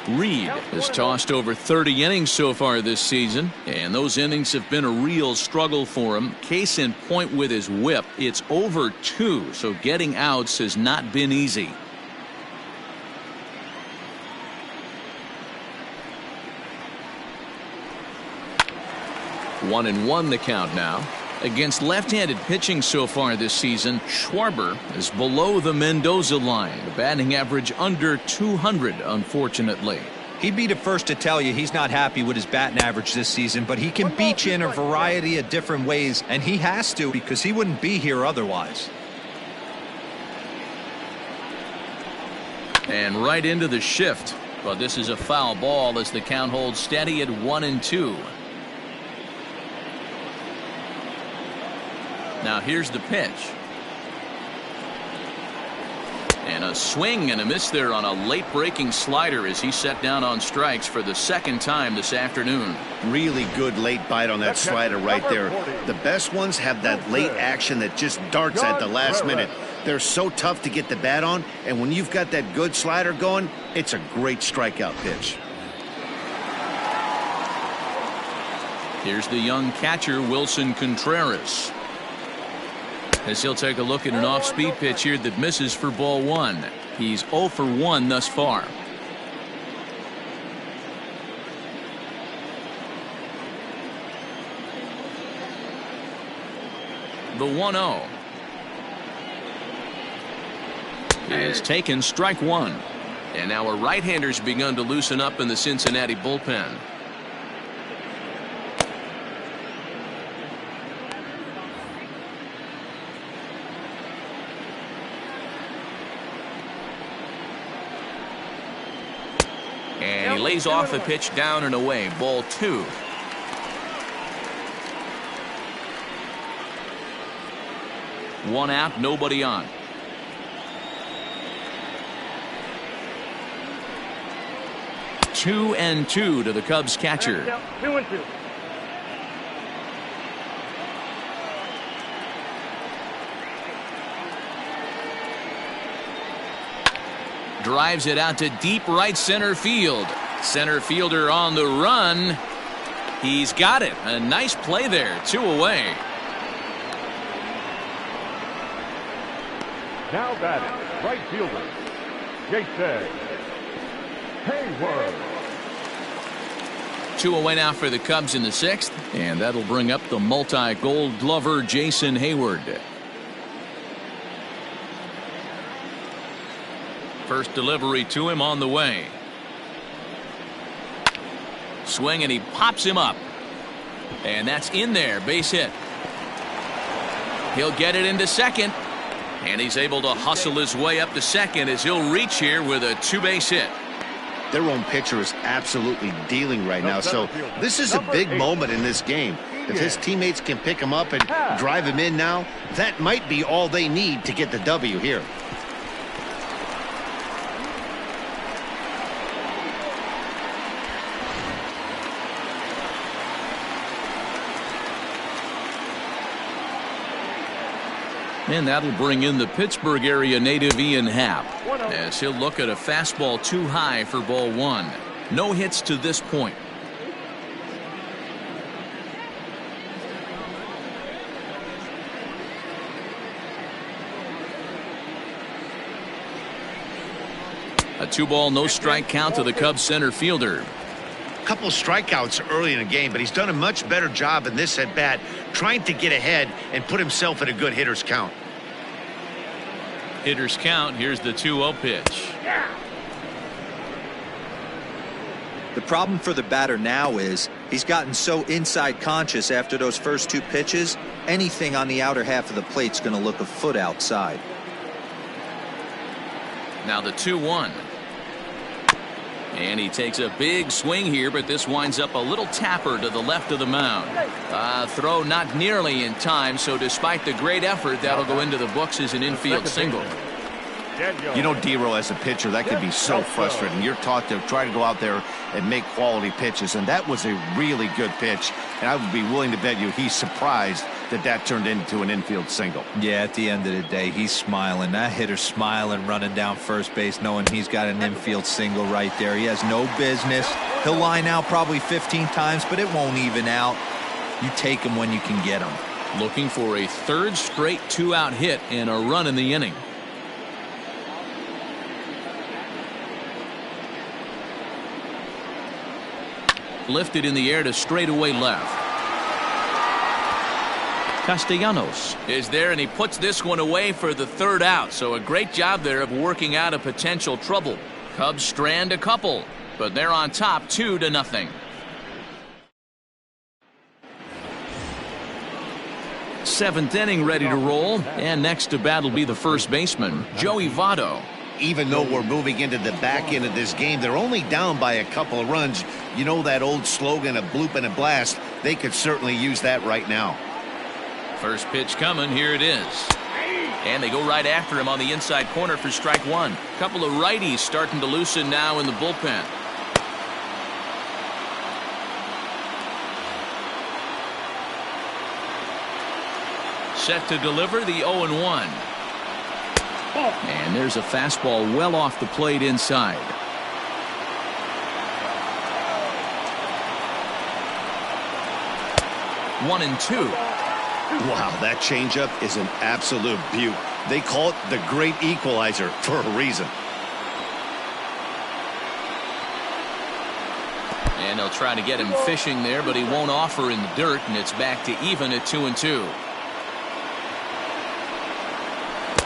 Reed has tossed over 30 innings so far this season, and those innings have been a real struggle for him. Case in point with his whip, it's over 2, so getting outs has not been easy. One and one the count now. Against left-handed pitching so far this season, Schwarber is below the Mendoza line. The batting average under 200, unfortunately. He'd be the first to tell you he's not happy with his batting average this season, but he can beat you in a variety of different ways, and he has to because he wouldn't be here otherwise. And right into the shift, but this is a foul ball as the count holds steady at 1-2. Now here's the pitch. And a swing and a miss there on a late breaking slider as he set down on strikes for the second time this afternoon. Really good late bite on that slider right there. The best ones have that late action that just darts at the last minute. They're so tough to get the bat on, and when you've got that good slider going, it's a great strikeout pitch. Here's the young catcher, Wilson Contreras, as he'll take a look at an off-speed pitch here that misses for ball one. He's 0 for 1 thus far. The 1-0 is taken, strike one. And now a right-hander's begun to loosen up in the Cincinnati bullpen. And he lays off the pitch down and away. Ball two. One out, nobody on. Two and two to the Cubs catcher. 2-2. Drives it out to deep right center field. Center fielder on the run. He's got it. A nice play there. 2 away. Now batting, right fielder, Jason Hayward. 2 away now for the Cubs in the sixth, and that'll bring up the multi-gold glover Jason Hayward. First delivery to him on the way. Swing, and he pops him up. And that's in there, base hit. He'll get it into second. And he's able to hustle his way up to second as he'll reach here with a 2-base hit. Their own pitcher is absolutely dealing right now, so this is a big moment in this game. If his teammates can pick him up and drive him in now, that might be all they need to get the W here. And that'll bring in the Pittsburgh area native Ian Happ, as he'll look at a fastball too high for ball one. No hits to this point. A 2-ball, no strike count to the Cubs center fielder. Couple strikeouts early in the game, but he's done a much better job in this at bat trying to get ahead and put himself in a good hitter's count. Hitter's count. Here's the 2-0 pitch. The problem for the batter now is he's gotten so inside conscious after those first 2 pitches anything on the outer half of the plate's going to look a foot outside. Now the 2-1. And he takes a big swing here, but this winds up a little tapper to the left of the mound. Throw not nearly in time, so despite the great effort, that'll go into the books as an infield single. You know, Dero, as a pitcher, that could be so frustrating. You're taught to try to go out there and make quality pitches, and that was a really good pitch. And I would be willing to bet you he's surprised that that turned into an infield single. Yeah, at the end of the day, he's smiling. That hitter's smiling, running down first base, knowing he's got an infield single right there. He has no business. He'll line out probably 15 times, but it won't even out. You take him when you can get him. Looking for a third straight 2-out hit and a run in the inning. Lifted in the air to straightaway left. Castellanos is there, and he puts this one away for the 3rd out. So a great job there of working out a potential trouble. Cubs strand a couple, but they're on top 2-0. Seventh inning ready to roll, and next to bat will be the first baseman, Joey Votto. Even though we're moving into the back end of this game, they're only down by a couple of runs. You know that old slogan of bloop and a blast? They could certainly use that right now. First pitch coming, here it is. And they go right after him on the inside corner for strike one. Couple of righties starting to loosen now in the bullpen. Set to deliver the 0-1. And there's a fastball well off the plate inside. 1-2. Wow, that changeup is an absolute beaut. They call it the great equalizer for a reason. And they'll try to get him fishing there, but he won't offer in the dirt, and it's back to even at 2-2.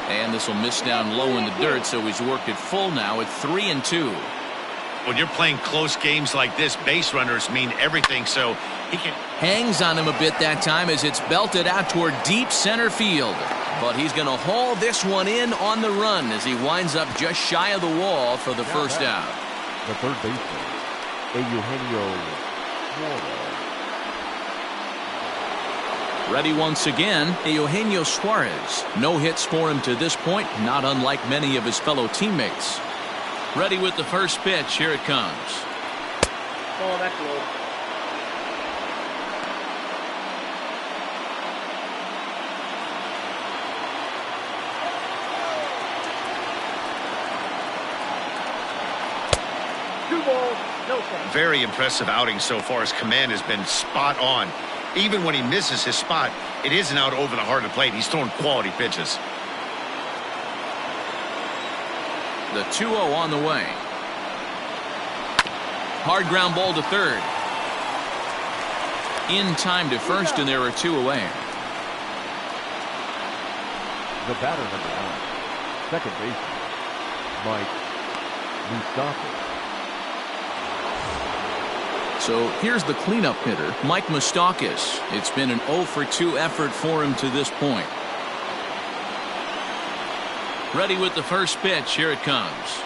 And this will miss down low in the dirt, so he's worked it full now at 3-2. When you're playing close games like this, base runners mean everything, so he can... Hangs on him a bit that time as it's belted out toward deep center field. But he's going to haul this one in on the run as he winds up just shy of the wall for the first out. The third baseman, Eugenio Suarez. Ready once again, Eugenio Suarez. No hits for him to this point, not unlike many of his fellow teammates. Ready with the first pitch. Here it comes. Oh, that's low. Very impressive outing so far. His command has been spot on. Even when he misses his spot, it isn't out over the heart of the plate. He's throwing quality pitches. The 2-0 on the way. Hard ground ball to third. In time to first, and there are two away. The batter, number 9, second baseman, Mike Moustakas. So here's the cleanup hitter, Mike Moustakas. It's been an 0-for-2 effort for him to this point. Ready with the first pitch. Here it comes.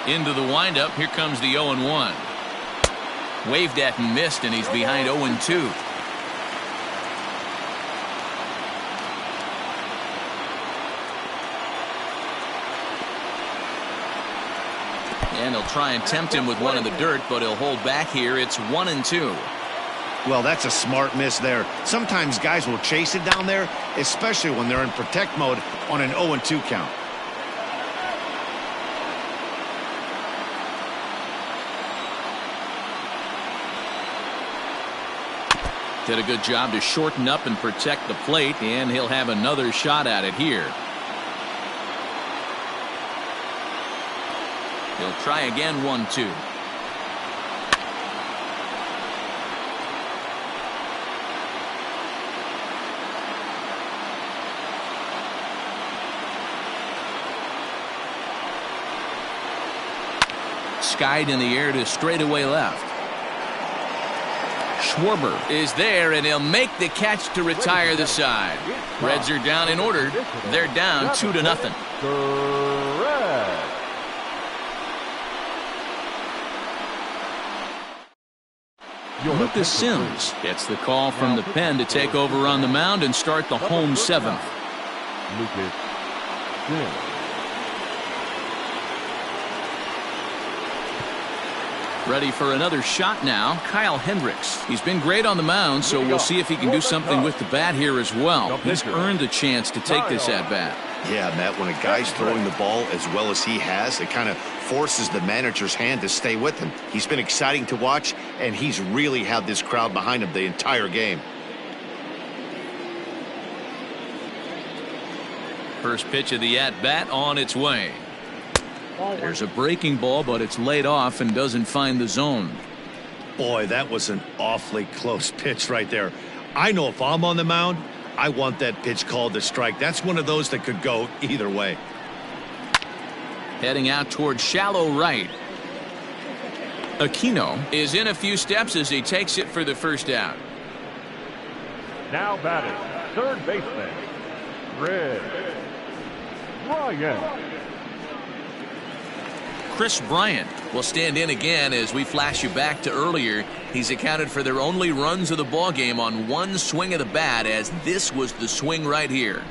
Into the windup. Here comes the 0-1. Waved at and missed, and he's behind 0-2. And he'll try and tempt him with one in the dirt, but he'll hold back here. It's 1-2. Well, that's a smart miss there. Sometimes guys will chase it down there, especially when they're in protect mode on an 0-2 count. Did a good job to shorten up and protect the plate, and he'll have another shot at it here. He'll try again. 1-2. skied in the air to straightaway left. Schwarber is there, and he'll make the catch to retire the side. Reds are down in order. They're down 2-0. Lucas Sims gets the call from the pen to take over on the mound and start the home seventh. Lucas Sims. Ready for another shot now, Kyle Hendricks. He's been great on the mound, so we'll see if he can do something with the bat here as well. He's earned a chance to take this at-bat. Yeah, Matt, when a guy's throwing the ball as well as he has, it kind of forces the manager's hand to stay with him. He's been exciting to watch, and he's really had this crowd behind him the entire game. First pitch of the at-bat on its way. There's a breaking ball, but it's laid off and doesn't find the zone. Boy, that was an awfully close pitch right there. I know if I'm on the mound, I want that pitch called a strike. That's one of those that could go either way. Heading out towards shallow right. Aquino is in a few steps as he takes it for the first out. Now batting, third baseman, Kris Bryant. Kris Bryant will stand in again as we flash you back to earlier. He's accounted for their only runs of the ball game on one swing of the bat, as this was the swing right here.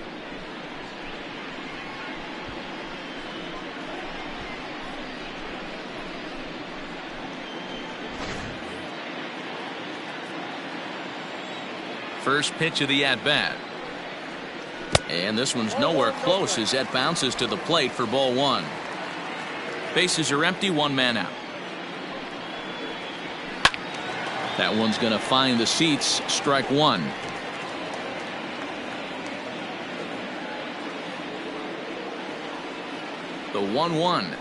First pitch of the at-bat. And this one's nowhere close as that bounces to the plate for ball one. Bases are empty, one man out. That one's going to find the seats, strike one. The 1-1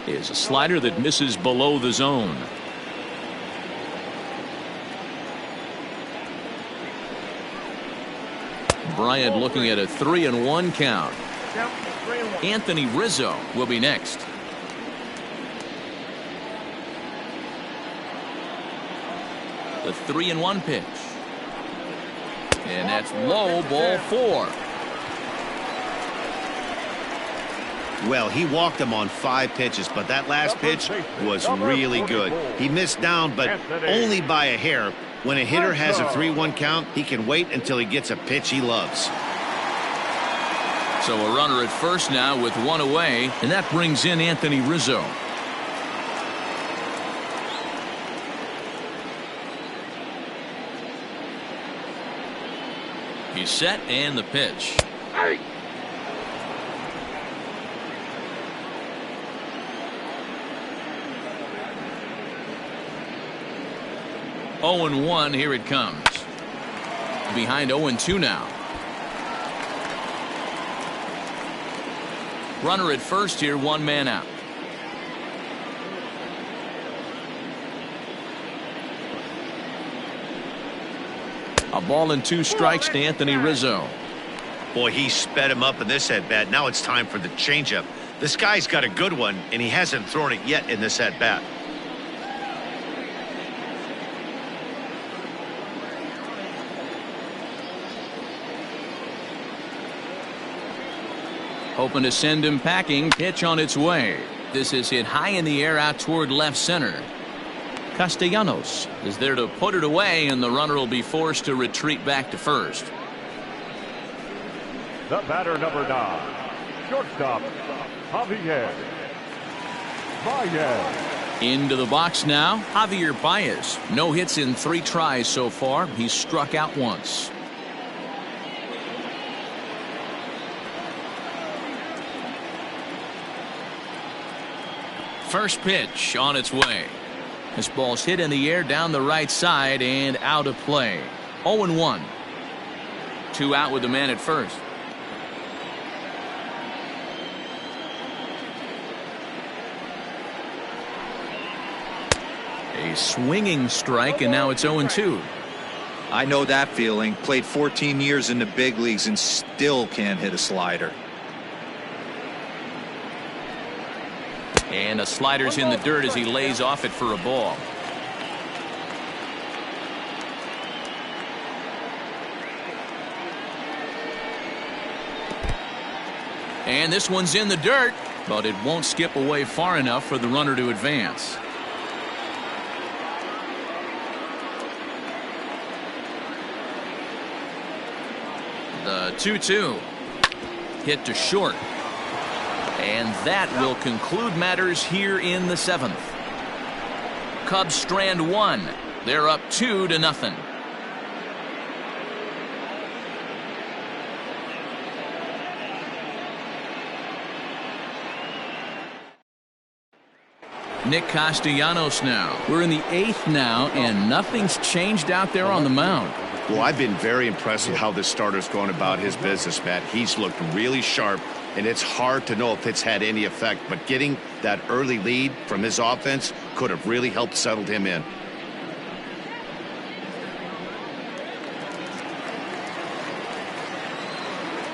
is a slider that misses below the zone. Bryant looking at a 3-1 count. Anthony Rizzo will be next. The 3-1 pitch. And that's low, ball four. Well, he walked him on 5 pitches, but that last pitch was really good. He missed down, but only by a hair. When a hitter has a 3-1 count, he can wait until he gets a pitch he loves. So a runner at first now with one away, and that brings in Anthony Rizzo. He's set, and the pitch. 0-1, here it comes. Behind 0-2 now. Runner at first here, one man out. A ball and 2 strikes to Anthony Rizzo. Boy, he sped him up in this at-bat. Now it's time for the changeup. This guy's got a good one, and he hasn't thrown it yet in this at-bat. Hoping to send him packing. Pitch on its way. This is hit high in the air out toward left center. Castellanos is there to put it away, and the runner will be forced to retreat back to first. The batter, number 9, shortstop, Javier Baez. Into the box now, Javier Baez. No hits in 3 tries so far. He's struck out once. First pitch on its way. This ball's hit in the air down the right side and out of play. 0-1. 2 out with the man at first. A swinging strike, and now it's 0-2. I know that feeling. Played 14 years in the big leagues and still can't hit a slider. And a slider's in the dirt as he lays off it for a ball. And this one's in the dirt, but it won't skip away far enough for the runner to advance. The 2-2. Hit to short. And that will conclude matters here in the 7th. Cubs strand 1. They're up 2-0. Nick Castellanos now. We're in the 8th now, and nothing's changed out there on the mound. Well, I've been very impressed with how this starter's going about his business, Matt. He's looked really sharp, and it's hard to know if it's had any effect. But getting that early lead from his offense could have really helped settle him in.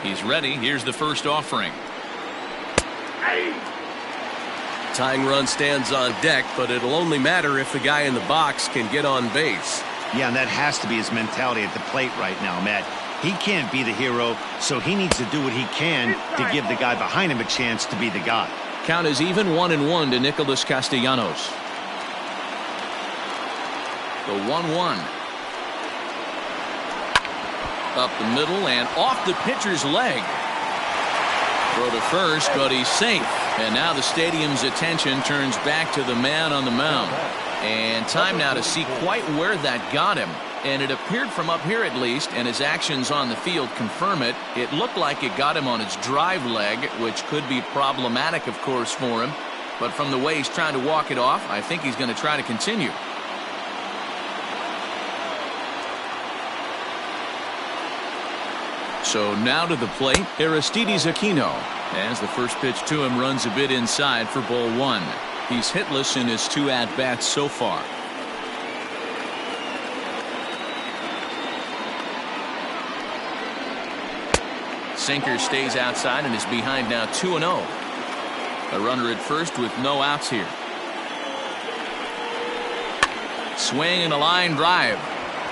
He's ready. Here's the first offering. Tying run stands on deck, but it'll only matter if the guy in the box can get on base. Yeah, and that has to be his mentality at the plate right now, Matt. He can't be the hero, so he needs to do what he can to give the guy behind him a chance to be the guy. Count is even 1-1 to Nicholas Castellanos. The 1-1. Up the middle and off the pitcher's leg. Throw to first, but he's safe. And now the stadium's attention turns back to the man on the mound. And time now to see quite where that got him. And it appeared from up here at least, and his actions on the field confirm it. It looked like it got him on his drive leg, which could be problematic, of course, for him. But from the way he's trying to walk it off, I think he's going to try to continue. So now to the plate, Aristides Aquino. As the first pitch to him runs a bit inside for ball 1. He's hitless in his 2 at-bats so far. Sinker stays outside and is behind now 2-0. A runner at first with no outs here. Swing and a line drive.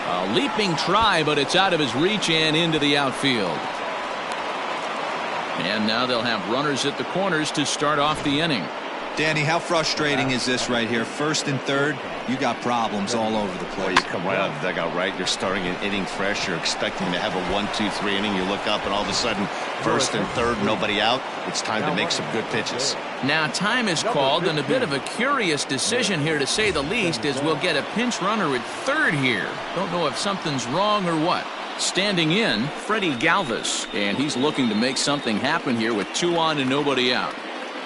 A leaping try, but it's out of his reach and into the outfield. And now they'll have runners at the corners to start off the inning. Danny, how frustrating is this right here? First and third, you got problems all over the place. You come right out of the dugout, right? You're starting an inning fresh. You're expecting to have a 1-2-3 inning. You look up, and all of a sudden, first and third, nobody out. It's time to make some good pitches. Now time is called, and a bit of a curious decision here, to say the least, as we'll get a pinch runner at third here. Don't know if something's wrong or what. Standing in, Freddie Galvis, and he's looking to make something happen here with 2 on and nobody out.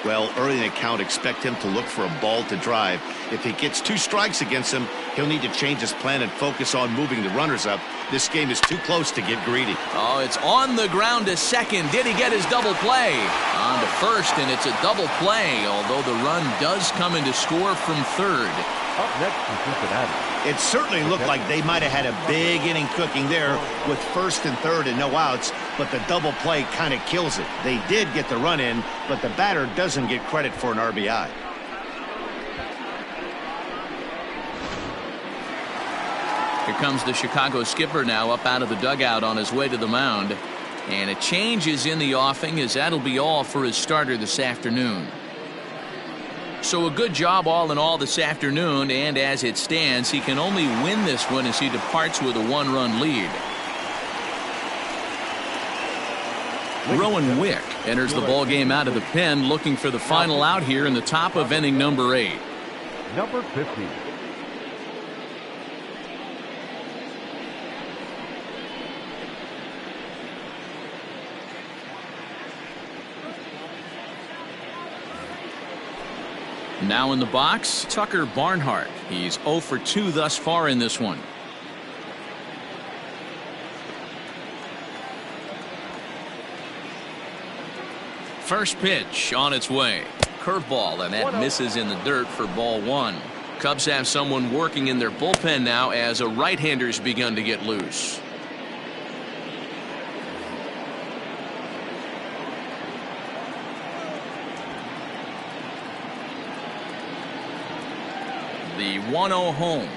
Well, early in the count, expect him to look for a ball to drive. If he gets 2 strikes against him, he'll need to change his plan and focus on moving the runners up. This game is too close to get greedy. Oh, it's on the ground to second. Did he get his double play? On to first, and it's a double play, although the run does come in to score from third. Up next to Cincinnati. It certainly looked like they might have had a big inning cooking there with first and third and no outs, but the double play kind of kills it. They did get the run in, but the batter doesn't get credit for an RBI. Here comes the Chicago skipper now up out of the dugout on his way to the mound. And a change is in the offing, as that'll be all for his starter this afternoon. So a good job all in all this afternoon, and as it stands, he can only win this one as he departs with a 1-run lead. Rowan Wick enters the ball game out of the pen, looking for the final out here in the top of inning number 8. Number 15. Now in the box, Tucker Barnhart. He's 0 for 2 thus far in this one. First pitch on its way. Curveball, and that misses in the dirt for ball 1. Cubs have someone working in their bullpen now as a right-hander's begun to get loose. The 1-0 home.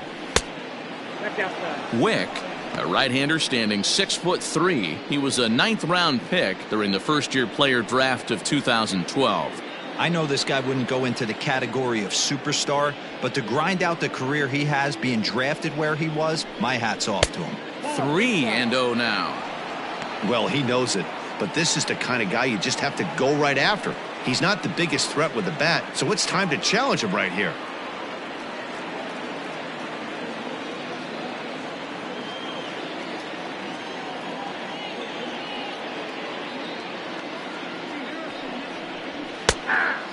Back outside. Wick, a right-hander standing 6'3". He was a 9th-round pick during the first-year player draft of 2012. I know this guy wouldn't go into the category of superstar, but to grind out the career he has being drafted where he was, my hat's off to him. 3-0 now. Well, he knows it, but this is the kind of guy you just have to go right after. He's not the biggest threat with the bat, so it's time to challenge him right here.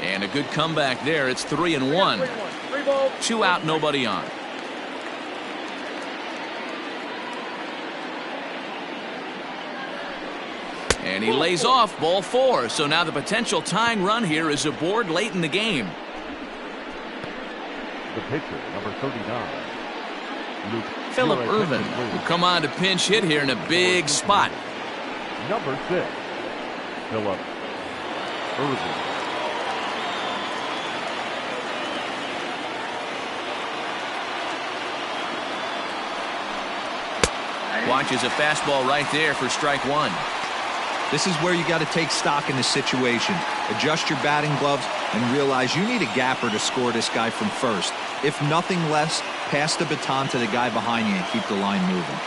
And a good comeback there. It's 3-1. 2 out, nobody on. And he lays off, ball 4. So now the potential tying run here is aboard late in the game. The pitcher, number 39. Luke Phillip Ervin will come on to pinch hit here in a big spot. Number 6. Phillip Ervin. Watches a fastball right there for strike 1. This is where you got to take stock in the situation. Adjust your batting gloves and realize you need a gapper to score this guy from first. If nothing less, pass the baton to the guy behind you and keep the line moving.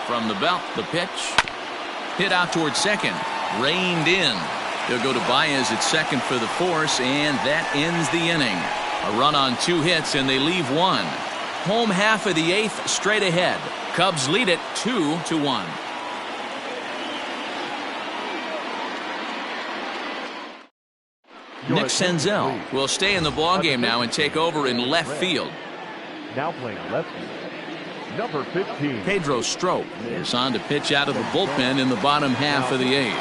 From the belt, the pitch. Hit out towards second. Reined in. They'll go to Baez at second for the force, and that ends the inning. A run on 2 hits, and they leave 1. Home half of the 8th straight ahead. Cubs lead it 2-1. Nick Senzel will stay in the ballgame now and take over in left field. Now playing left field, number 15. Pedro Strop is on to pitch out of the bullpen in the bottom half of the 8th.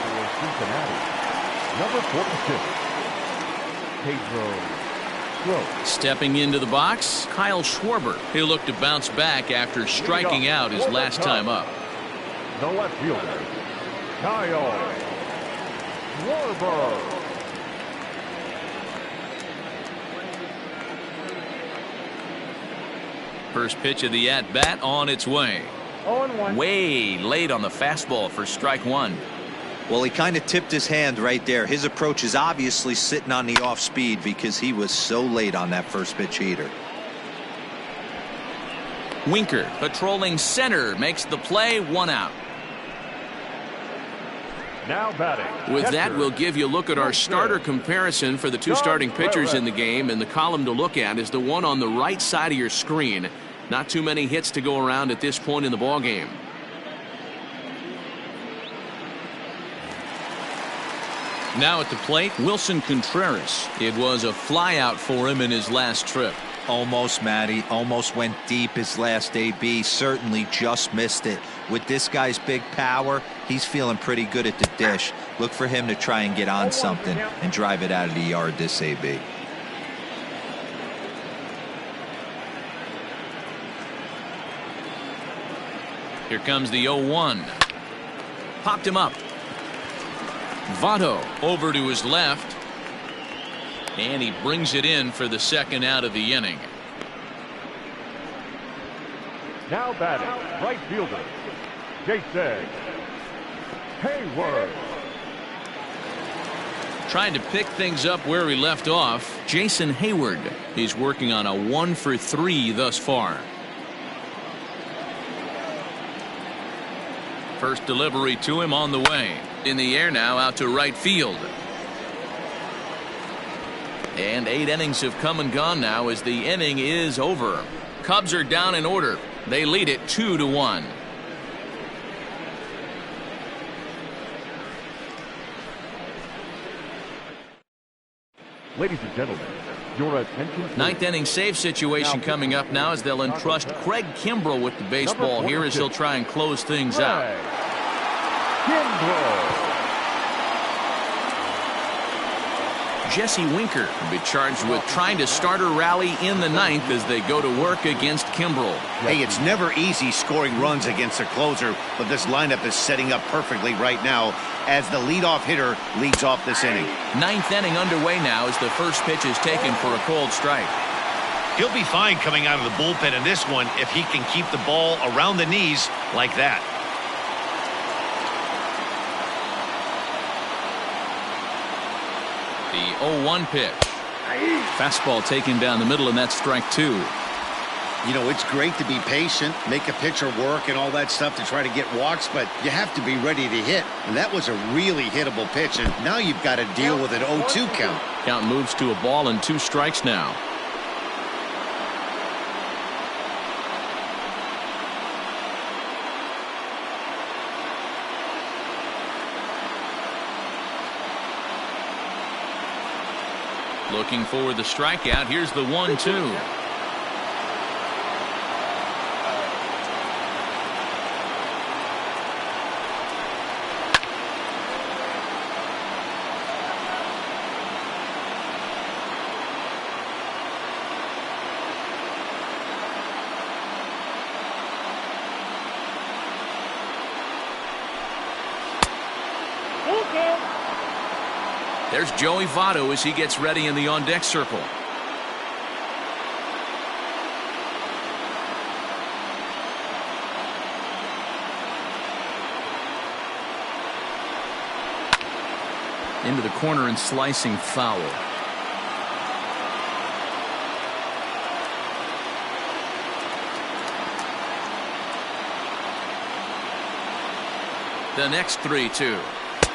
Number 46, Pedro Strop. Stepping into the box, Kyle Schwarber. He'll look to bounce back after striking out his last time up. The left fielder, Kyle Schwarber. First pitch of the at-bat on its way. 0-1. Way late on the fastball for strike 1. Well, he kind of tipped his hand right there. His approach is obviously sitting on the off speed because he was so late on that first pitch heater. Winker patrolling center makes the play, 1 out. Now batting. With that, we'll give you a look at our starter comparison for the 2 starting pitchers in the game, and the column to look at is the one on the right side of your screen. Not too many hits to go around at this point in the ballgame. Now at the plate, Wilson Contreras. It was a flyout for him in his last trip. Almost, Matty. Almost went deep his last AB. Certainly just missed it. With this guy's big power, he's feeling pretty good at the dish. Look for him to try and get on something and drive it out of the yard this AB. Here comes the 0-1. Popped him up. Votto over to his left. And he brings it in for the second out of the inning. Now batting, right fielder, Jason Heyward. Trying to pick things up where he left off, Jason Heyward. He's working on a 1-for-3 thus far. First delivery to him on the way. In the air now, out to right field. And 8 innings have come and gone now as the inning is over. Cubs are down in order. They lead it 2-1. Ladies and gentlemen, your attention. Ninth inning save situation coming up now as they'll entrust Craig Kimbrel with the baseball here as he'll try and close things out. Kimbrel. Jesse Winker will be charged with trying to start a rally in the 9th as they go to work against Kimbrel. Hey, it's never easy scoring runs against a closer, but this lineup is setting up perfectly right now as the leadoff hitter leads off this inning. 9th inning underway now as the first pitch is taken for a cold strike. He'll be fine coming out of the bullpen in this one if he can keep the ball around the knees like that. The 0-1 pitch. Fastball taken down the middle, and that's strike 2. You know, it's great to be patient, make a pitcher work and all that stuff to try to get walks, but you have to be ready to hit. And that was a really hittable pitch, and now you've got to deal with an 0-2 count. Count moves to a ball and 2 strikes now. Looking for the strikeout. Here's the 1-2. There's Joey Votto as he gets ready in the on-deck circle. Into the corner and slicing foul. The next 3-2.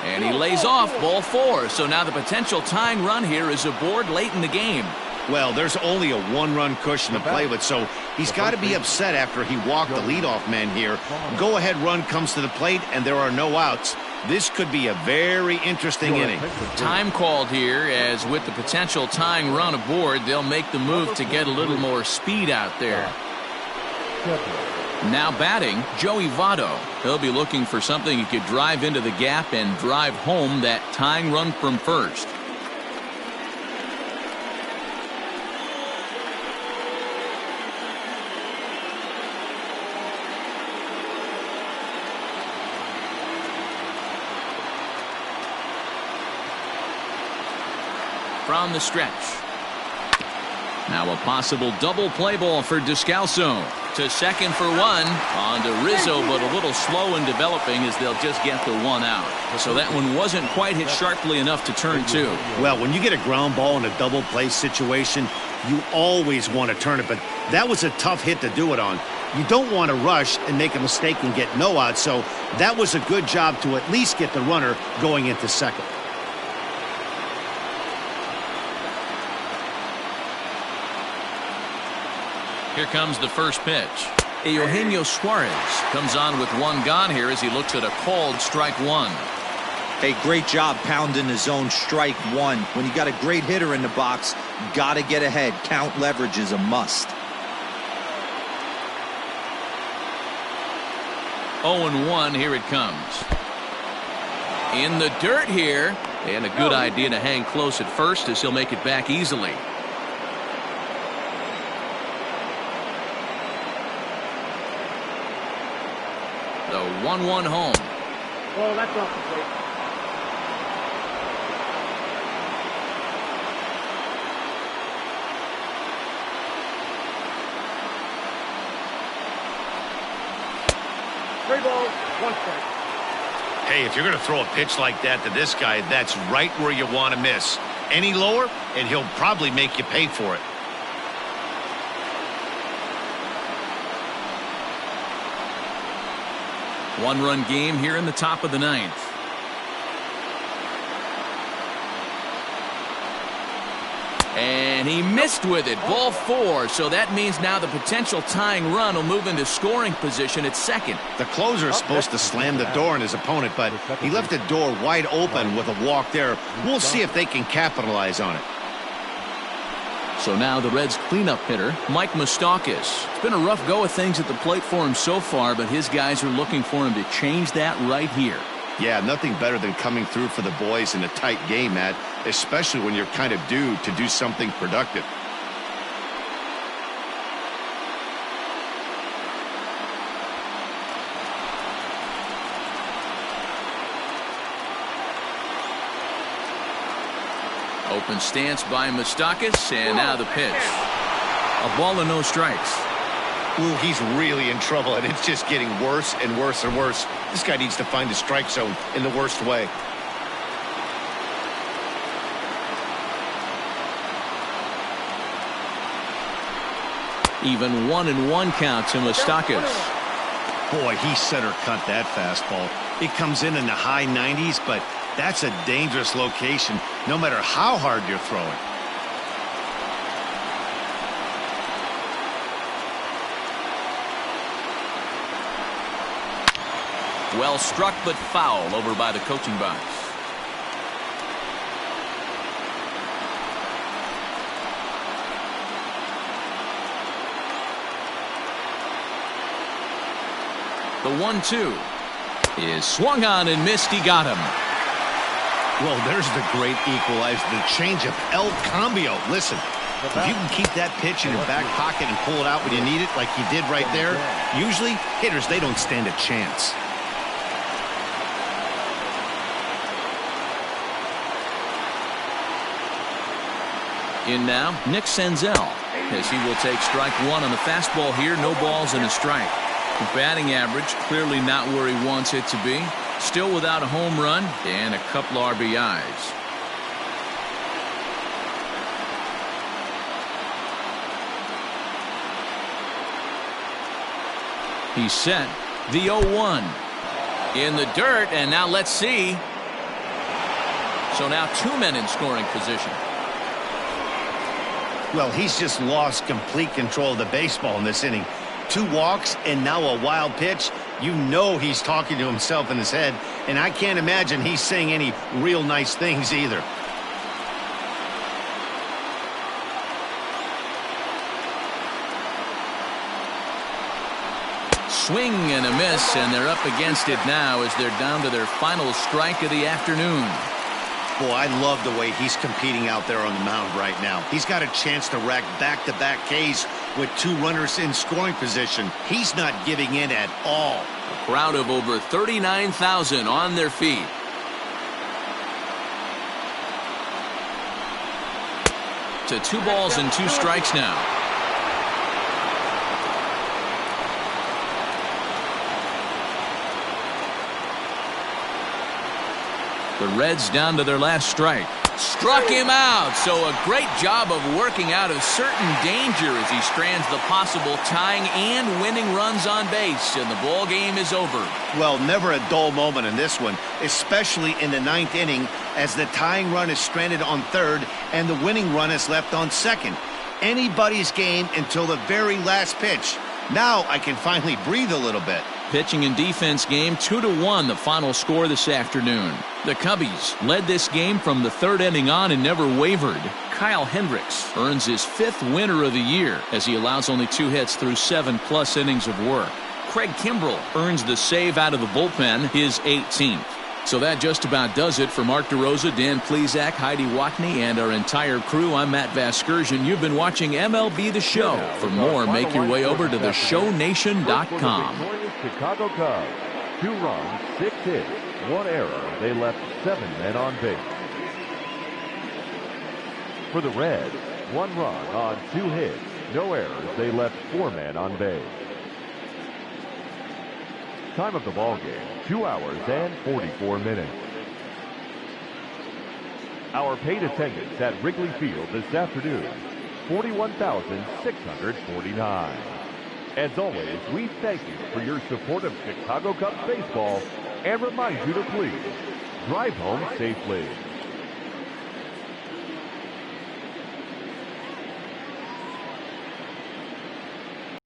And he lays off ball 4. So now the potential tying run here is aboard late in the game. Well, there's only a 1-run cushion to play with, so he's got to be upset after he walked the leadoff man here. Go-ahead run comes to the plate, and there are no outs. This could be a very interesting inning. Time called here, as with the potential tying run aboard, they'll make the move to get a little more speed out there. Now batting, Joey Votto. He'll be looking for something he could drive into the gap and drive home that tying run from first. From the stretch. Now a possible double play ball for Descalso. To second for 1. On to Rizzo, but a little slow in developing as they'll just get the 1 out. So that one wasn't quite hit sharply enough to turn 2. Well, when you get a ground ball in a double play situation, you always want to turn it, but that was a tough hit to do it on. You don't want to rush and make a mistake and get no out, so that was a good job to at least get the runner going into second. Here comes the first pitch. Eugenio Suarez comes on with 1 gone here as he looks at a called strike 1. Hey, great job pounding his own strike 1. When you got a great hitter in the box, got to get ahead. Count leverage is a must. 0-1, here it comes. In the dirt here, and a good idea to hang close at first as he'll make it back easily. The 1-1 home. Oh, that's off the plate. Three balls, 1 strike. Hey, if you're going to throw a pitch like that to this guy, that's right where you want to miss. Any lower, and he'll probably make you pay for it. One-run game here in the top of the 9th. And he missed with it. Ball 4. So that means now the potential tying run will move into scoring position at second. The closer is supposed to slam the door on his opponent, but he left the door wide open with a walk there. We'll see if they can capitalize on it. So now the Reds' cleanup hitter, Mike Moustakas. It's been a rough go of things at the plate for him so far, but his guys are looking for him to change that right here. Yeah, nothing better than coming through for the boys in a tight game, Matt. especially when you're kind of due to do something productive. Open stance by Moustakas, and now the pitch. A ball and no strikes. Ooh, he's really in trouble, and it's just getting worse and worse and worse. This guy needs to find a strike zone in the worst way. Even 1-1 count to Moustakas. Boy, he center cut that fastball. It comes in the high 90s, but that's a dangerous location, no matter how hard you're throwing. Well struck, but foul over by the coaching box. The 1-2 is swung on and missed. He got him. Well, there's the great equalizer, the changeup, El Cambio. Listen, if you can keep that pitch in your back pocket and pull it out when you need it, like he did right there, usually hitters, they don't stand a chance. In now, Nick Senzel, as he will take strike one on the fastball here. No balls and a strike. Batting average clearly not where he wants it to be. Still without a home run and a couple RBIs. He's set. The 0-1 in the dirt, and now let's see. So now two men in scoring position. Well, he's just lost complete control of the baseball in this inning. 2 walks and now a wild pitch. You know he's talking to himself in his head, and I can't imagine he's saying any real nice things either. Swing and a miss, and they're up against it now as they're down to their final strike of the afternoon. Boy, I love the way he's competing out there on the mound right now. He's got a chance to rack back-to-back Ks with 2 runners in scoring position. He's not giving in at all. A crowd of over 39,000 on their feet. To 2 balls and 2 strikes now. The Reds down to their last strike. Struck him out. So a great job of working out of certain danger as he strands the possible tying and winning runs on base. And the ball game is over. Well, never a dull moment in this one, especially in the 9th inning as the tying run is stranded on 3rd and the winning run is left on 2nd. Anybody's game until the very last pitch. Now I can finally breathe a little bit. Pitching and defense game 2-1 the final score this afternoon. The Cubbies led this game from the 3rd inning on and never wavered. Kyle Hendricks earns his 5th winner of the year as he allows only 2 hits through 7+ innings of work. Craig Kimbrell earns the save out of the bullpen, his 18th. So that just about does it for Mark DeRosa, Dan Plesac, Heidi Watney, and our entire crew. I'm Matt Vasgersian. You've been watching MLB The Show. For more, make your way over to theshownation.com. Chicago Cubs, 2 runs, 6 hits, 1 error. They left 7 men on base. For the Reds, 1 run on 2 hits, no errors. They left 4 men on base. Time of the ball game, 2 hours and 44 minutes. Our paid attendance at Wrigley Field this afternoon, 41,649. As always, we thank you for your support of Chicago Cubs baseball and remind you to please drive home safely.